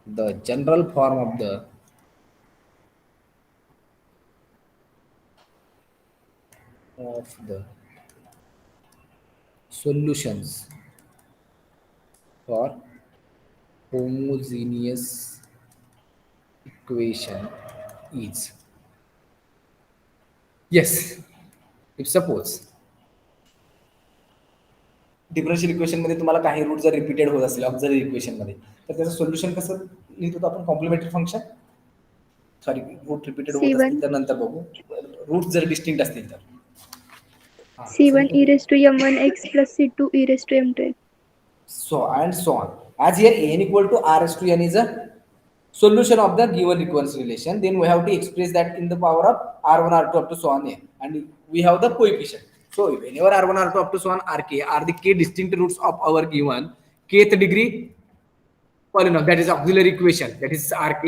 A: the general form of the solutions for homogeneous equation is, yes, if suppose differential equation मध्ये तुम्हाला काही root जर repeated होत असेल auxiliary equation मध्ये, तर त्याचं solution कसं लिहित होतो आपण, complementary function, sorry root repeated होत
B: C1
A: असतील तर नंतर बघू, रूट जर डिस्टिंक्ट असतील तर
B: C1 e raised to m1x plus C2 e raised to m2x.
A: so and so on. As here n equal to r s to n is a solution of the given recurrence relation, then we have to express that in the power of r1 r2 up to so on n, and we have the coefficient. So whenever r1 r2 up to so on rk are the k distinct roots of our given kth degree polynomial, that is auxiliary equation, that is rk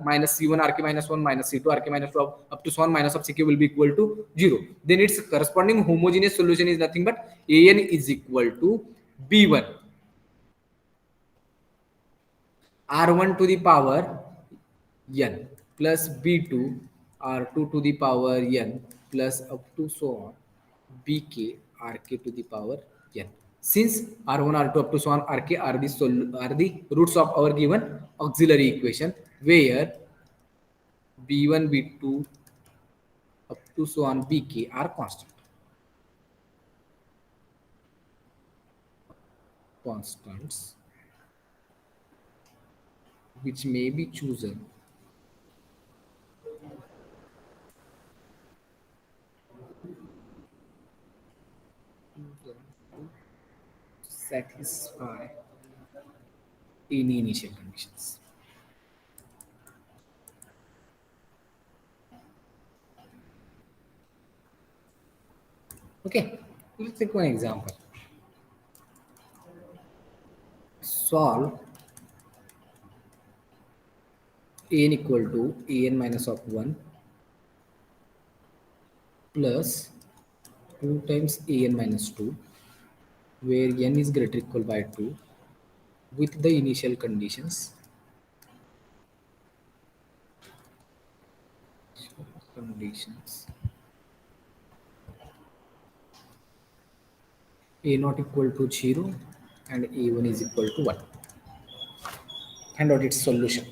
A: minus c1 rk minus 1 minus c2 rk minus 2 up to so on minus of ck will be equal to 0, then its corresponding homogeneous solution is nothing but an is equal to b1 r1 to the power n plus b2 r2 to the power n plus up to so on bk rk to the power n. Since r1 r2 up to so on rk are the roots of our given auxiliary equation, where b1 b2 up to so on bk are constants which may be chosen to satisfy any initial conditions. Okay, let's take one example. solve an equal to an minus of 1 plus 2 times an minus 2, where n is greater or equal by 2, with the initial conditions. A not equal to 0 and a1 is equal to 1. Find out its solution.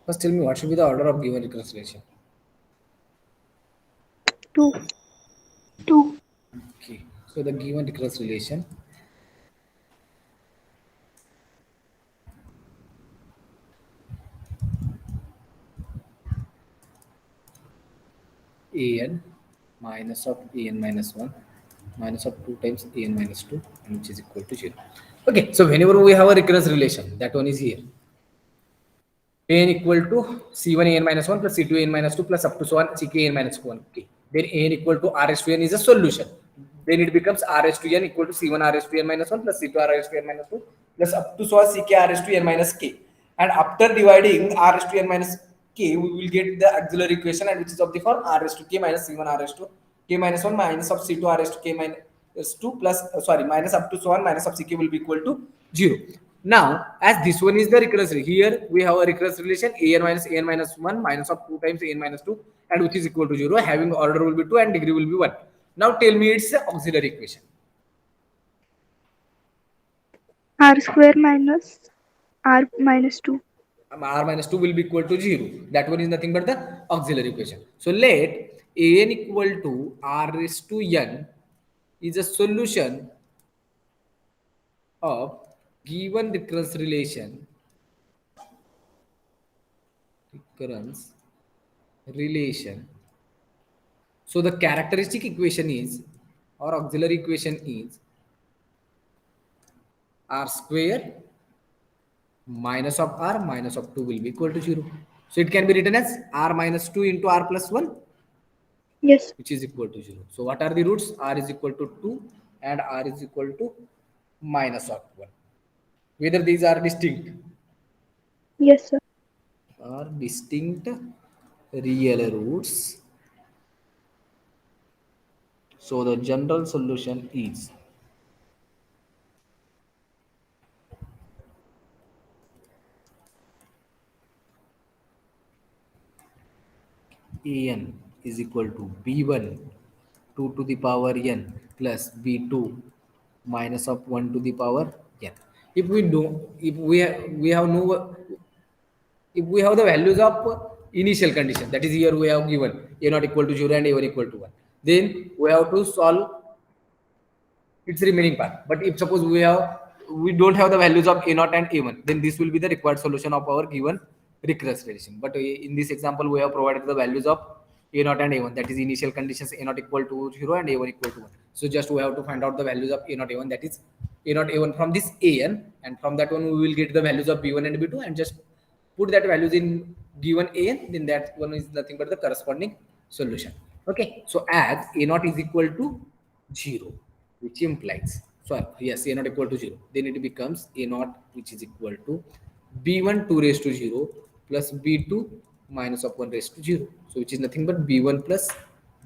A: First tell me what should be the order of given recurrence relation.
B: 2.
D: 2.
A: Okay, so the given recurrence relation an minus of an minus 1 minus of 2 times an minus 2, and which is equal to 0. Okay, so whenever we have a recurrence relation, that one is here. An equal to c1 an minus 1 plus c2 an minus 2 plus up to so on ck an minus 1. Okay, then an equal to r raised to n is a solution. Then it becomes r raised to n equal to c1 r raised to n minus 1 plus c2 r raised to n minus 2 plus up to so on ck r raised to n minus k. And after dividing r raised to n minus k, we will get the auxiliary equation, and which is of the form r raised to k minus c1 r raised to k minus 1 minus of c2 r raised to k minus 2 plus minus up to so on minus of ck will be equal to 0. Now, as this one is the recurrence, here we have a recurrence relation an minus 1 minus of 2 times an minus 2, and which is equal to 0, having order will be 2 and degree will be 1. Now tell me its auxiliary equation.
B: R square minus R minus 2.
A: R minus 2 will be equal to 0. That one is nothing but the auxiliary equation. So let an equal to r raised to n is a solution of given recurrence relation. So the characteristic equation is, or auxiliary equation is, r square minus of r minus of 2 will be equal to 0. So it can be written as r minus 2 into r plus 1,
B: Yes.
A: which is equal to 0. So what are the roots? R is equal to 2 and r is equal to minus of 1. Whether these are distinct?
B: Yes, sir.
A: Are distinct real roots. So the general solution is an is equal to b1 2 to the power n plus b2 minus of 1 to the power n. If we do, if we have no, if we have the values of initial condition, that is here we have given a not equal to 0 and a1 equal to 1, then we have to solve its remaining part. But if suppose we don't have the values of a naught and a1, then this will be the required solution of our given recurrence relation. But in this example, we have provided the values of a naught and a1, that is initial conditions a naught equal to 0 and a1 equal to 1. So just we have to find out the values of a naught a1, that is a naught a1 from this an, and from that one we will get the values of b1 and b2 and just put that values in given an, then that one is nothing but the corresponding solution. Okay, so as a naught is equal to 0, which implies, so yes, a naught equal to 0, then it becomes a naught which is equal to b1 2 raised to 0 plus b2 minus of 1 raised to 0. So which is nothing but b1 plus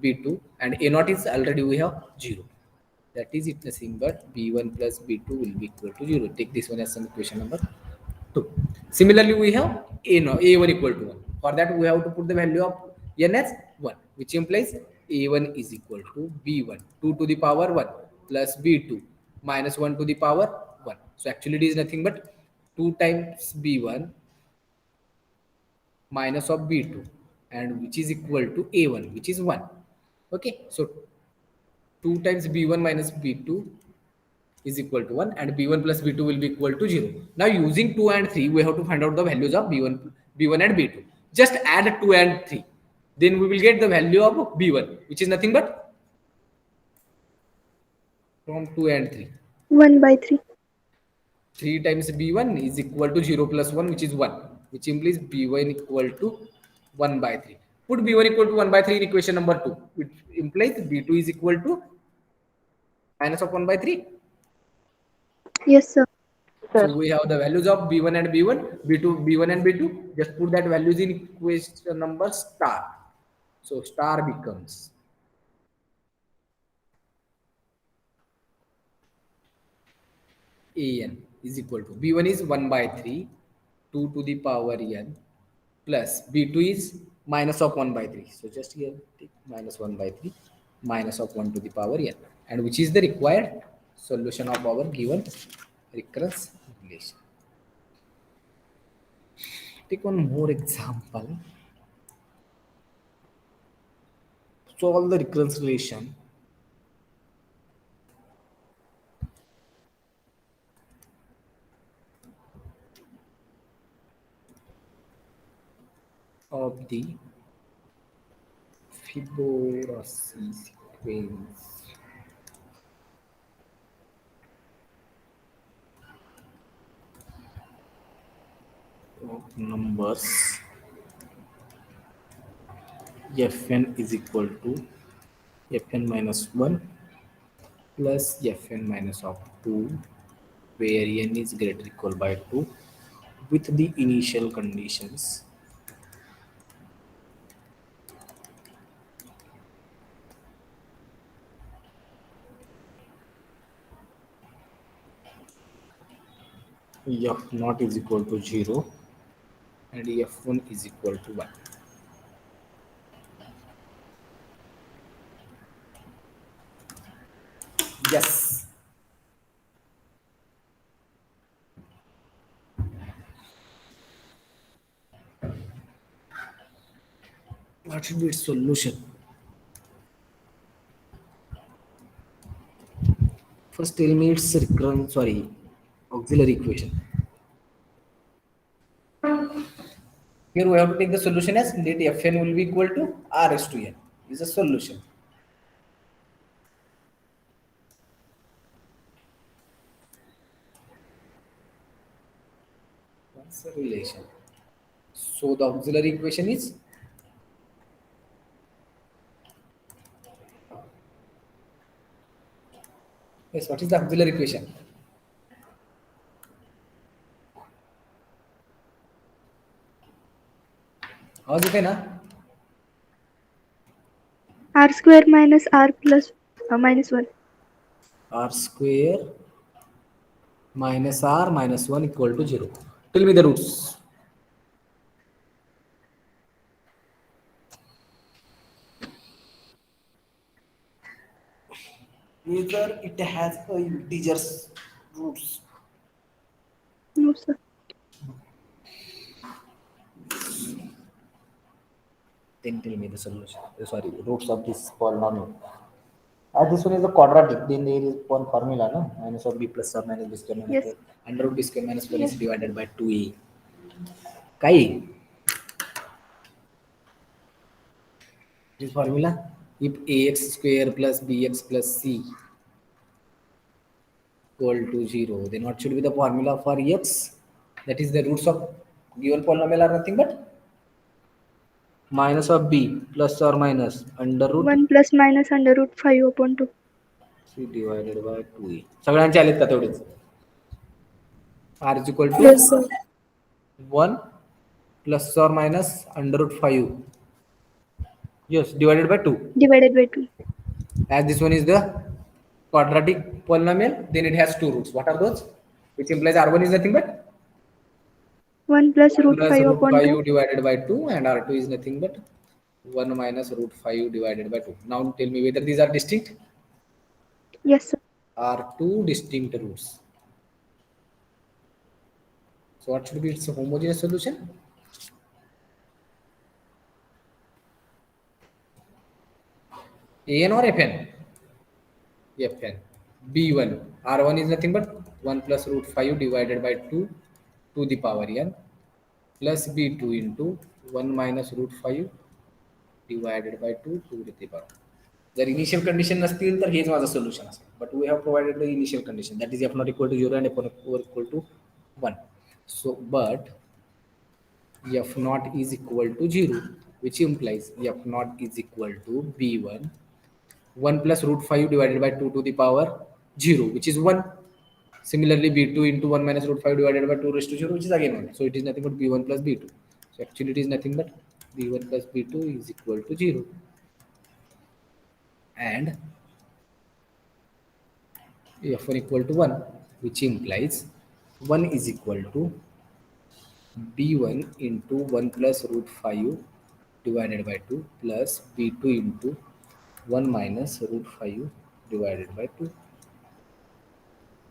A: b2, and a naught is already we have 0. That is it nothing but b1 plus b2 will be equal to 0. Take this one as some equation number 2. Similarly, we have a1 equal to 1. For that, we have to put the value of n as 1, which implies a1 is equal to b1 2 to the power 1 plus b2 minus 1 to the power 1. So actually, it is nothing but 2 times b1 minus of b2, and which is equal to a1, which is 1. Okay, so 2 times b1 minus b2 is equal to 1, and b1 plus b2 will be equal to 0. Now using 2 and 3, we have to find out the values of b1 and b2. Just add 2 and 3. Then we will get the value of b1, which is nothing but from 2 and 3.
B: 1 by 3.
A: 3 times b1 is equal to 0 plus 1, which is 1, which implies b1 equal to 1 by 3. Put b1 equal to 1 by 3 in equation number 2, which implies b2 is equal to minus of 1 by 3.
B: Yes, sir.
A: So we have the values of b1 and b1, b1 and b2. Just put that values in equation number star. So star becomes an is equal to b1 is 1 by 3, 2 to the power n, plus b2 is minus of 1 by 3. So just here take minus 1 by 3 minus of 1 to the power n, and which is the required solution of our given recurrence relation. Take one more example. Solve the recurrence relation of the Fibonacci sequence of numbers fn is equal to fn minus 1 plus fn minus of 2, where n is greater equal by 2, with the initial conditions f naught is equal to 0 and f1 is equal to 1. Yes. What should be its solution? First tell me its recurrent, auxiliary equation. Here we have to take the solution as that fn will be equal to r s to n is a solution. That's the relation. So the auxiliary equation is yes. What is the auxiliary equation? How is it na?
B: R square minus R plus minus 1.
A: R square minus r minus 1 equal to 0. Tell me the roots. Either it has a integers roots.
B: No, sir.
A: Then tell me the solution. Roots of this polynomial. As this one is a quadratic, then there is one formula, no? Minus of b plus or minus b square minus
B: Yes.
A: 4. Under root b square minus 4 is divided by 2a. Kai. This formula, if ax square plus bx plus c equal to 0, then what should be the formula for x? That is the roots of given polynomial are nothing but minus of b plus or minus under root
B: 1 plus minus under root 5 upon 2.
A: c divided by 2a. सगळ्यांचे आलेत का तेवढेच? r is equal to
C: Yes, sir.
A: 1 plus or minus under root 5. Yes, divided by 2.
B: Divided by 2.
A: As this one is the quadratic polynomial, then it has two roots. What are those? Which implies r1 is nothing but
B: 1 plus root
A: plus
B: 5
A: root
B: upon
A: 5
B: 2.
A: divided by 2, and r2 is nothing but 1 minus root 5 divided by 2. Now tell me whether these are distinct.
B: Yes, sir.
A: Are two distinct roots. So what should be its homogeneous solution? An or Fn? Fn. B1. R1 is nothing but 1 plus root 5 divided by 2 to the power n plus B2 into 1 minus root 5 divided by 2 to the power. जर initial condition नसतील तर हेच माझं solution असेल. But we have provided the initial condition that is F not equal to 0 and f equal to 1. So but f naught is equal to 0, which implies f naught is equal to b1 1 plus root 5 divided by 2 to the power 0, which is 1. Similarly, b2 into 1 minus root 5 divided by 2 raised to 0, which is again 1. So it is nothing but b1 plus b2. So actually it is nothing but b1 plus b2 is equal to 0. And f1 equal to 1, which implies 1 is equal to b1 into 1 plus root 5 divided by 2 plus b2 into 1 minus root 5 divided by 2.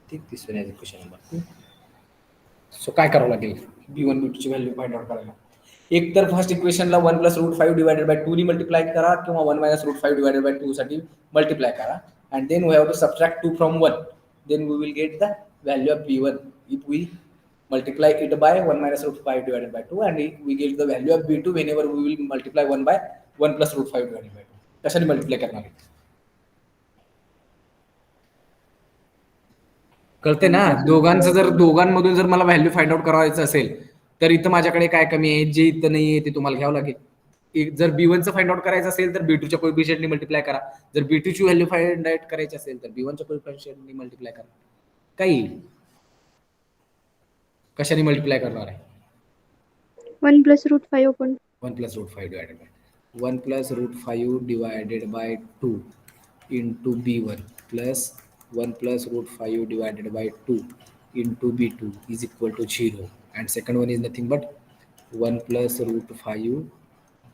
A: Take this one as equation number 2. सो काय करावं लागेल b1 b2 ची value find out करायला एक तर first इक्वेशनला 1 plus root 5 divided by 2 नी multiply करा किंवा 1 मायनस रूट 5 डिवाइडेड बाय 2 साठी मल्टिप्लाय करा and then we have to subtract 2 from 1, then we will get the value of b1 if we multiply it by 1 minus root 5 divided by 2 and we get the value of b2 whenever we will multiply 1 by 1 plus root 5 divided by 2. कशाने multiply करणार आहे कळते ना दोघांचं जर दोघांमधून जर मला value find out करायचं असेल तर इथं माझ्याकडे काय कमी आहे जे इथं नाही आहे ते तुम्हाला घ्यावं लागेल एक जर b1 चं फाइंड आउट करायचं असेल तर b2 च्या कोएफिशिएंटने मल्टिप्लाय करा जर b2 ची व्हॅल्यू फाइंड आउट करायची असेल तर b1 च्या कोएफिशिएंटने मल्टिप्लाय करा काय येईल कशाने मल्टिप्लाय करणार आहे
B: 1 plus root 5 upon
A: 1 plus root 5 divided by 1 plus root 5 divided by 2 into b1 plus 1 plus root 5 divided by 2 into b2 is equal to 0 and second one is nothing but 1 plus root 5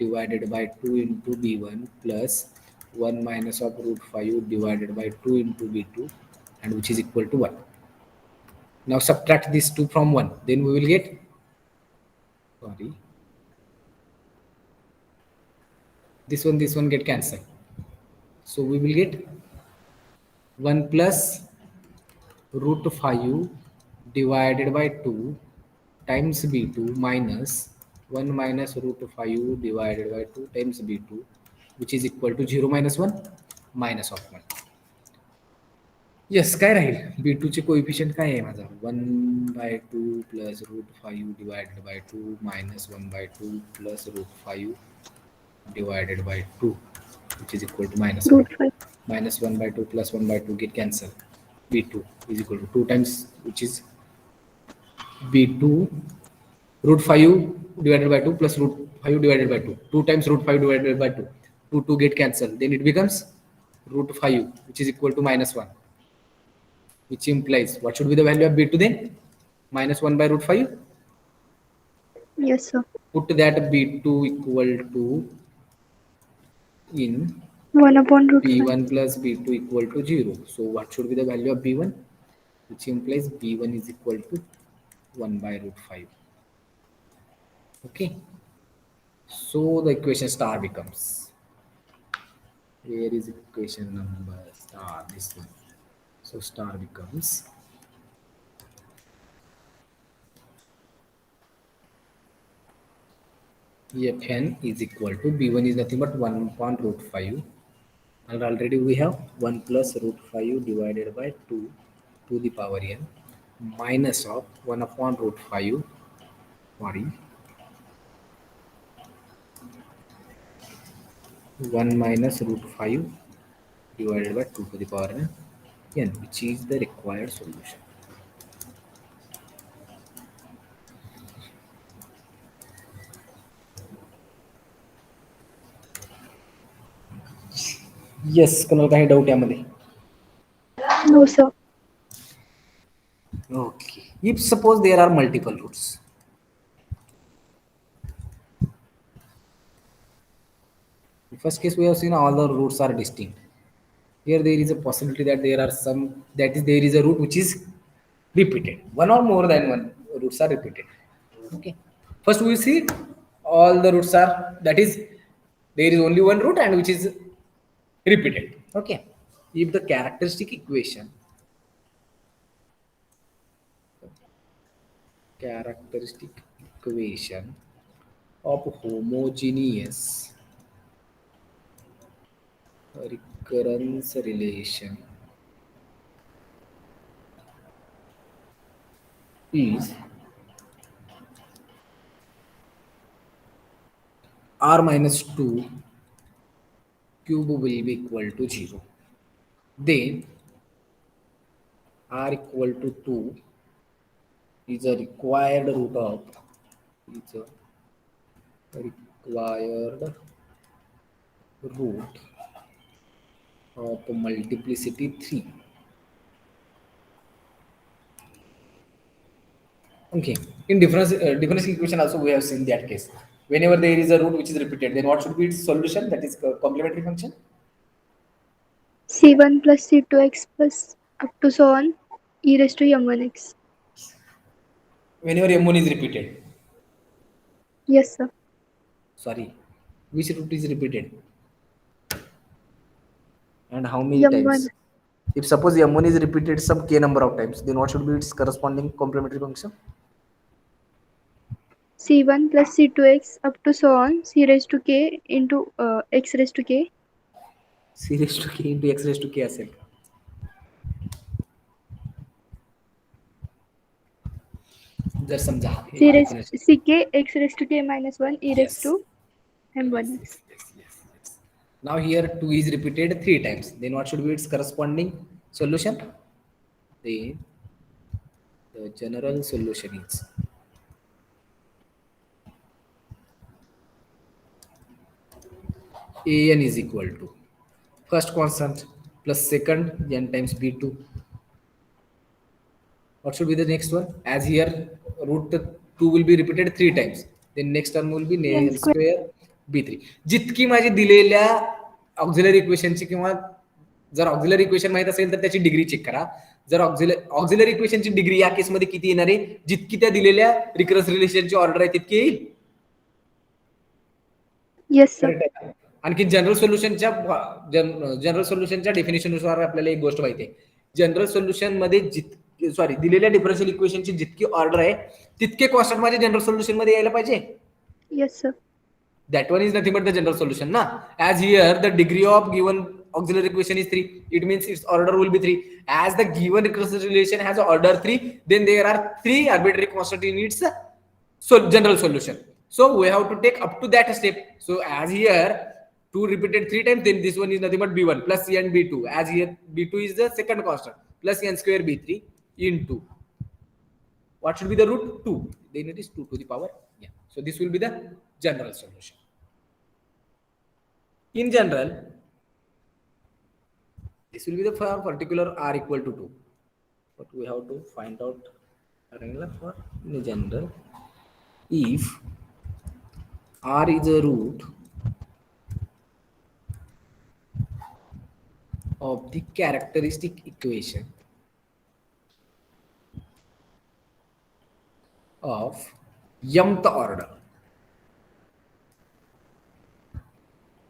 A: divided by 2 into b1 plus 1 minus of root 5 divided by 2 into b2 and which is equal to 1. Now subtract these 2 from 1, then we will get this one get cancelled, so we will get 1 plus root 5 divided by 2 times b2 minus 1 minus root 5 divided by 2 times b2 which is equal to 0 minus 1 minus of 1. Yes, काय राहील b2 चे coefficient काय आहे माझा 1/2 plus root 5 divided by 2 minus 1/2 plus root 5 divided by 2 which is equal to minus 1.
B: root 5.
A: Minus 1/2 plus 1/2 get cancelled. b2 is equal to 2 times which is b2 root 5 divided by 2 plus root 5 divided by 2. 2 times root 5 divided by 2. 2 get cancelled. Then it becomes root 5 which is equal to minus 1. Which implies what should be the value of b2 then? Minus 1 by root 5.
B: Yes, sir.
A: Put that b2 equal to in
B: 1 upon root 5.
A: b1 plus b2 equal to 0. So what should be the value of b1? Which implies b1 is equal to 1 by root 5. Okay. So the equation star becomes, where is equation number star? This one. So star becomes fn is equal to b1 is nothing but 1 upon root 5 and already we have 1 plus root 5 divided by 2 to the power n minus of 1 upon root 5 sorry 1 minus root 5 divided by 2 to the power n which is the required solution. Yes, कोणाला काही doubt यामध्ये?
B: No, sir.
A: Okay. If suppose there are multiple roots, in first case we have seen all the roots are distinct. Here there is a possibility that there are some, that is there is a root which is repeated. One or more than one roots are repeated. Okay. First we see all the roots are, that is there is only one root and which is repeated. Okay. If the characteristic equation of homogeneous recurrence relation is r minus 2 cube will be equal to 0, then r equal to 2 is a required root of multiplicity 3. Okay, in differential equation also we have seen that case. Whenever there is a root which is repeated, then what should be its solution? That is complementary function.
B: C1 plus C2x plus up to so on e raised to m1x.
A: Whenever m1 is repeated.
B: Yes, sir.
A: Sorry, which root is repeated? And how many
B: M1.
A: times? If suppose m1 is repeated some k number of times, then what should be its corresponding complementary function?
B: C1 plus C2x up to so on c raised to k into x raised to k.
A: C raised to k into x raised to k असेल. जर समजा
B: C raised ck x raised to k minus 1 e raised to m1x.
A: Yes. Now here 2 is repeated 3 times. Then what should be its corresponding solution? The general solution is an is equal to first constant plus second n times b2. What should be the next one? As here root 2 will be repeated 3 times. Then next term will be n square b3. जितकी माझी दिलेल्या auxiliary इक्वेशनची किंवा जर auxiliary equation माहित असेल तर त्याची degree check करा. जर ऑक्झिलरी इक्वेशनची डिग्री या केसमध्ये किती येणार आहे? जितकी त्या दिलेल्या रिकरन्स रिलेशनची ऑर्डर आहे तितकी येईल.
B: Yes sir.
A: आणखी जनरल सोल्युशनच्या डेफिनेशन नुसार आपल्याला एक गोष्ट माहिती आहे. जनरल सोल्युशन मध्ये दिलेल्या डिफरन्शियल इक्वेशनची जितकी ऑर्डर आहे तितके कॉन्स्टंट माझे जनरल सोल्युशन मध्ये यायला पाहिजे.
B: Yes sir.
A: That one is nothing but the general solution, na? As here the degree of given auxiliary equation is 3, it means its order will be 3. As the given recursive relation has order 3, then there are 3 arbitrary constant in its general solution. So we have to take up to that step. So as here 2 repeated 3 times, then this one is nothing but b1 plus n b2. As here b2 is the second constant plus n square b3 into what should be the root 2? Then it is 2 to the power n. So this will be the general solution. In general, this will be the particular r equal to 2. But we have to find out formula for in general. If r is a root of the characteristic equation of mth order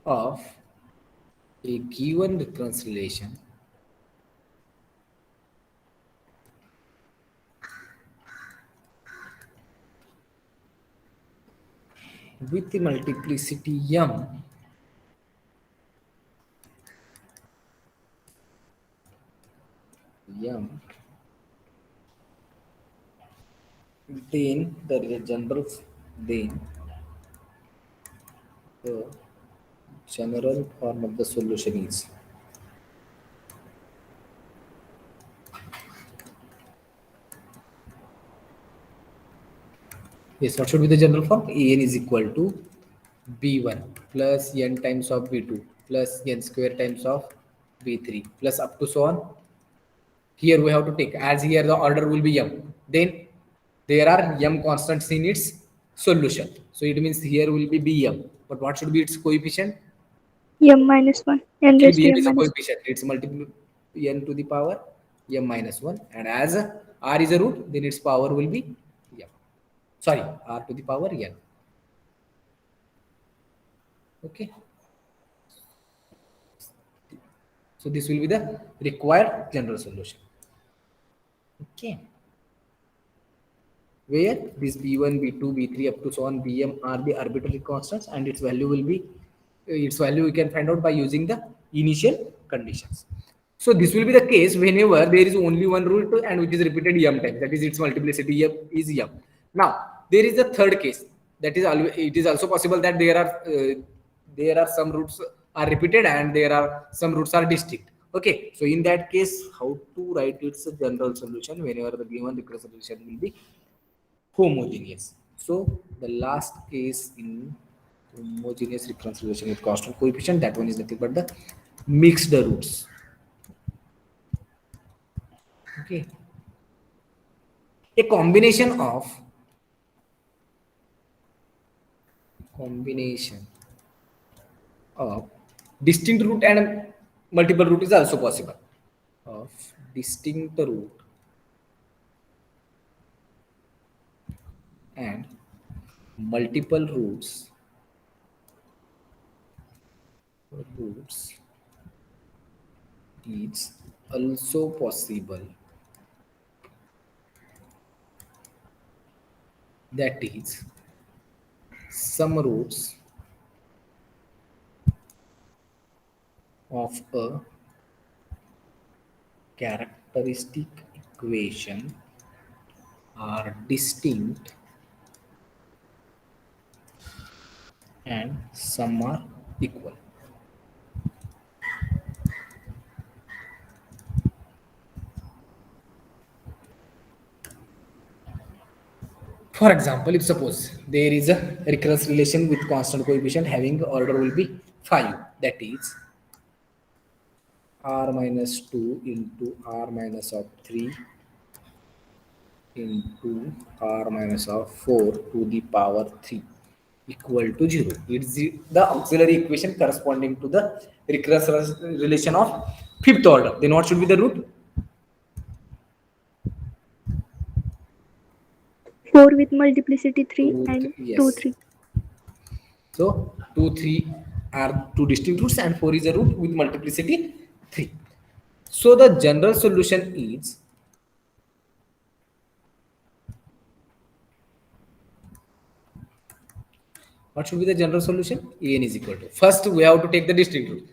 A: of a given recurrence relation with the multiplicity m then there is a general the general form of the solution is yes, what should be the general form? An is equal to b1 plus n times of b2 plus n square times of b3 plus up to so on. Here we have to take, as here the order will be m, then there are m constants in its solution. So it means here will be bm, but what should be its coefficient?
B: m minus 1. N raised to
A: bm
B: m
A: is a
B: minus
A: coefficient. It's multiple n to the power m minus 1, and as r is a root, then its power will be m. Sorry, r to the power n. Okay. So this will be the required general solution. Okay. Where this b1, b2, b3 up to so on bm are the arbitrary constants, and its value will be we can find out by using the initial conditions. So this will be the case whenever there is only one root and which is repeated m times, that is its multiplicity is m. Now there is a third case, that is it is also possible that there are some roots are repeated and there are some roots are distinct. Okay, so in that case, how to write its a general solution whenever the given recurrent solution will be homogeneous. So the last case in homogeneous recurrent solution with constant coefficient, that one is nothing but the mixed roots. Okay, a combination of distinct root and multiple root is also possible. Of distinct root and multiple roots is also possible. That is, some roots of a characteristic equation are distinct and some are equal. For example, if suppose there is a recurrence relation with constant coefficient having order will be 5, that is r minus 2 into r minus of 3 into r minus of 4 to the power 3 equal to 0. It's the auxiliary equation corresponding to the recurrence relation of fifth order. Then what should be the root?
B: 4 with multiplicity 3 and 2,
A: Yes.
B: 3.
A: So 2, 3 are two distinct roots and 4 is a root with multiplicity 3. So the general solution is what should be the general solution? An is equal to. First, we have to take the distinct root.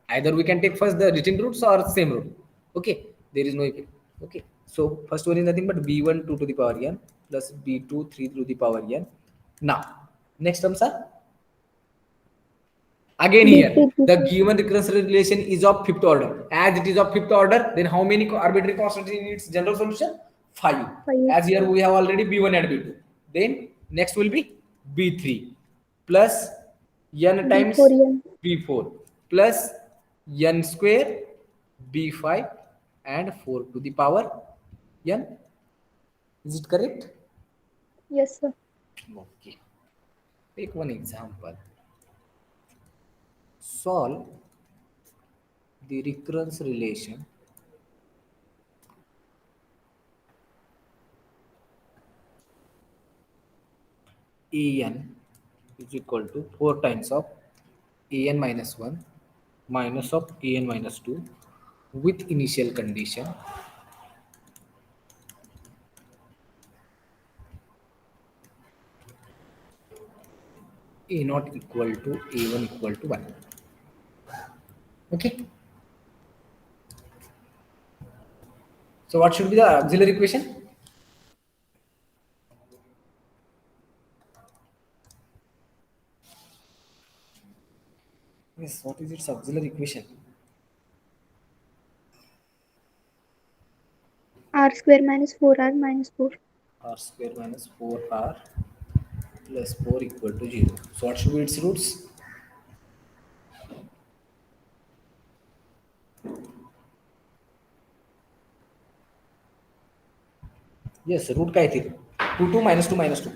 A: Either we can take first the distinct roots or same root. Okay, there is no effect. Okay, so first one is nothing but b1 2 to the power n plus b2 3 to the power n. Now, next terms are again here the given recurrence relation is of fifth order. As it is of fifth order, then how many arbitrary constants in its general solution? 5. As here we have already b1 and b2. Then next will be b3 plus n times
B: B4n.
A: b4 plus n square b5 and 4 to the power n. Is it correct?
B: Yes, sir.
A: Okay. Take one example. Solve the recurrence relation an is equal to 4 times of an minus 1 minus of an minus 2 with initial condition a not equal to a1 equal to 1. Okay. So what should be the auxiliary equation? Yes, what is its auxiliary equation?
B: R square minus 4R minus 4.
A: R square minus 4r plus 4 equal to 0. So what should be its roots? Yes, root काय थे 2 2 minus 2 minus 2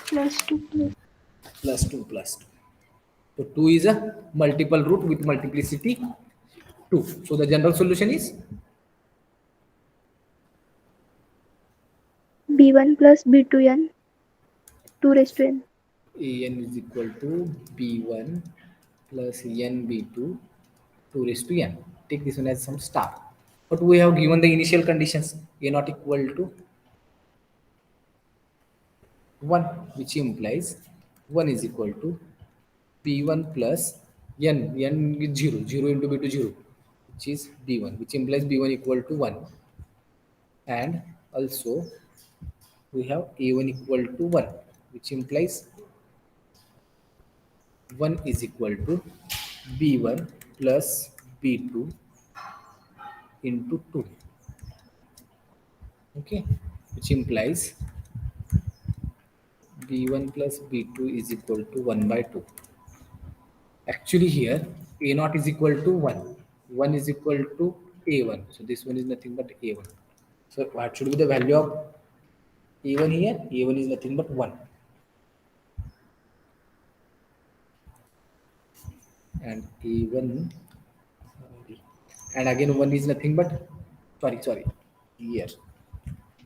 D: Plus 2.
A: plus 2 plus 2. So 2 is a multiple root with multiplicity 2. So the general solution is
B: B1 plus B2n 2 raised to n.
A: an is equal to b1 plus n b2 2 raised to n. Take this one as some star. But we have given the initial conditions a not equal to 1, which implies 1 is equal to b1 plus n is 0, 0 into b2 0, which is b1, which implies b1 equal to 1. And also we have a1 equal to 1, which implies 1 is equal to b1 plus b2 into 2. Okay, which implies b1 plus b2 is equal to 1 by 2. Actually here a naught is equal to 1, 1 is equal to a1, so this one is nothing but a1. So what should be the value of a1 here? A1 is nothing but 1, and a1, and again 1 is nothing but, sorry, here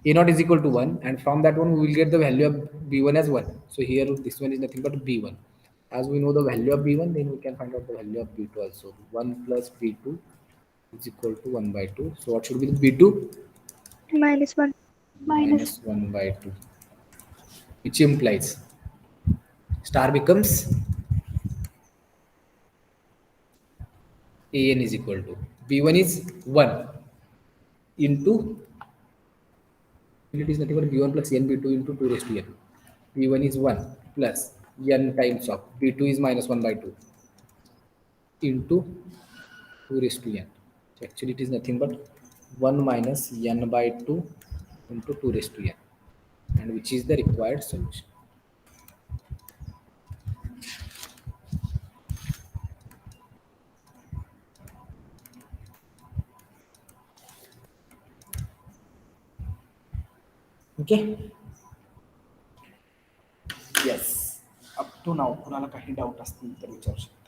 A: a naught is equal to 1, and from that one we will get the value of b1 as 1. So here this one is nothing but b1. As we know the value of b1, then we can find out the value of b2 also. 1 plus b2 is equal to 1 by 2. So what should be the b2?
B: -1.
A: Minus 1 by 2, which implies star becomes an is equal to b1 is 1 into, it is nothing but b1 plus n b2 into 2 raised to n. b1 is 1 plus n times of b2 is minus 1 by 2 into 2 raised to n. So actually it is nothing but 1 minus n by 2 into 2 raised to n, and which is the required solution. Okay. Yes. Up to now कुणाला काही doubt असतील तर विचारू शकता.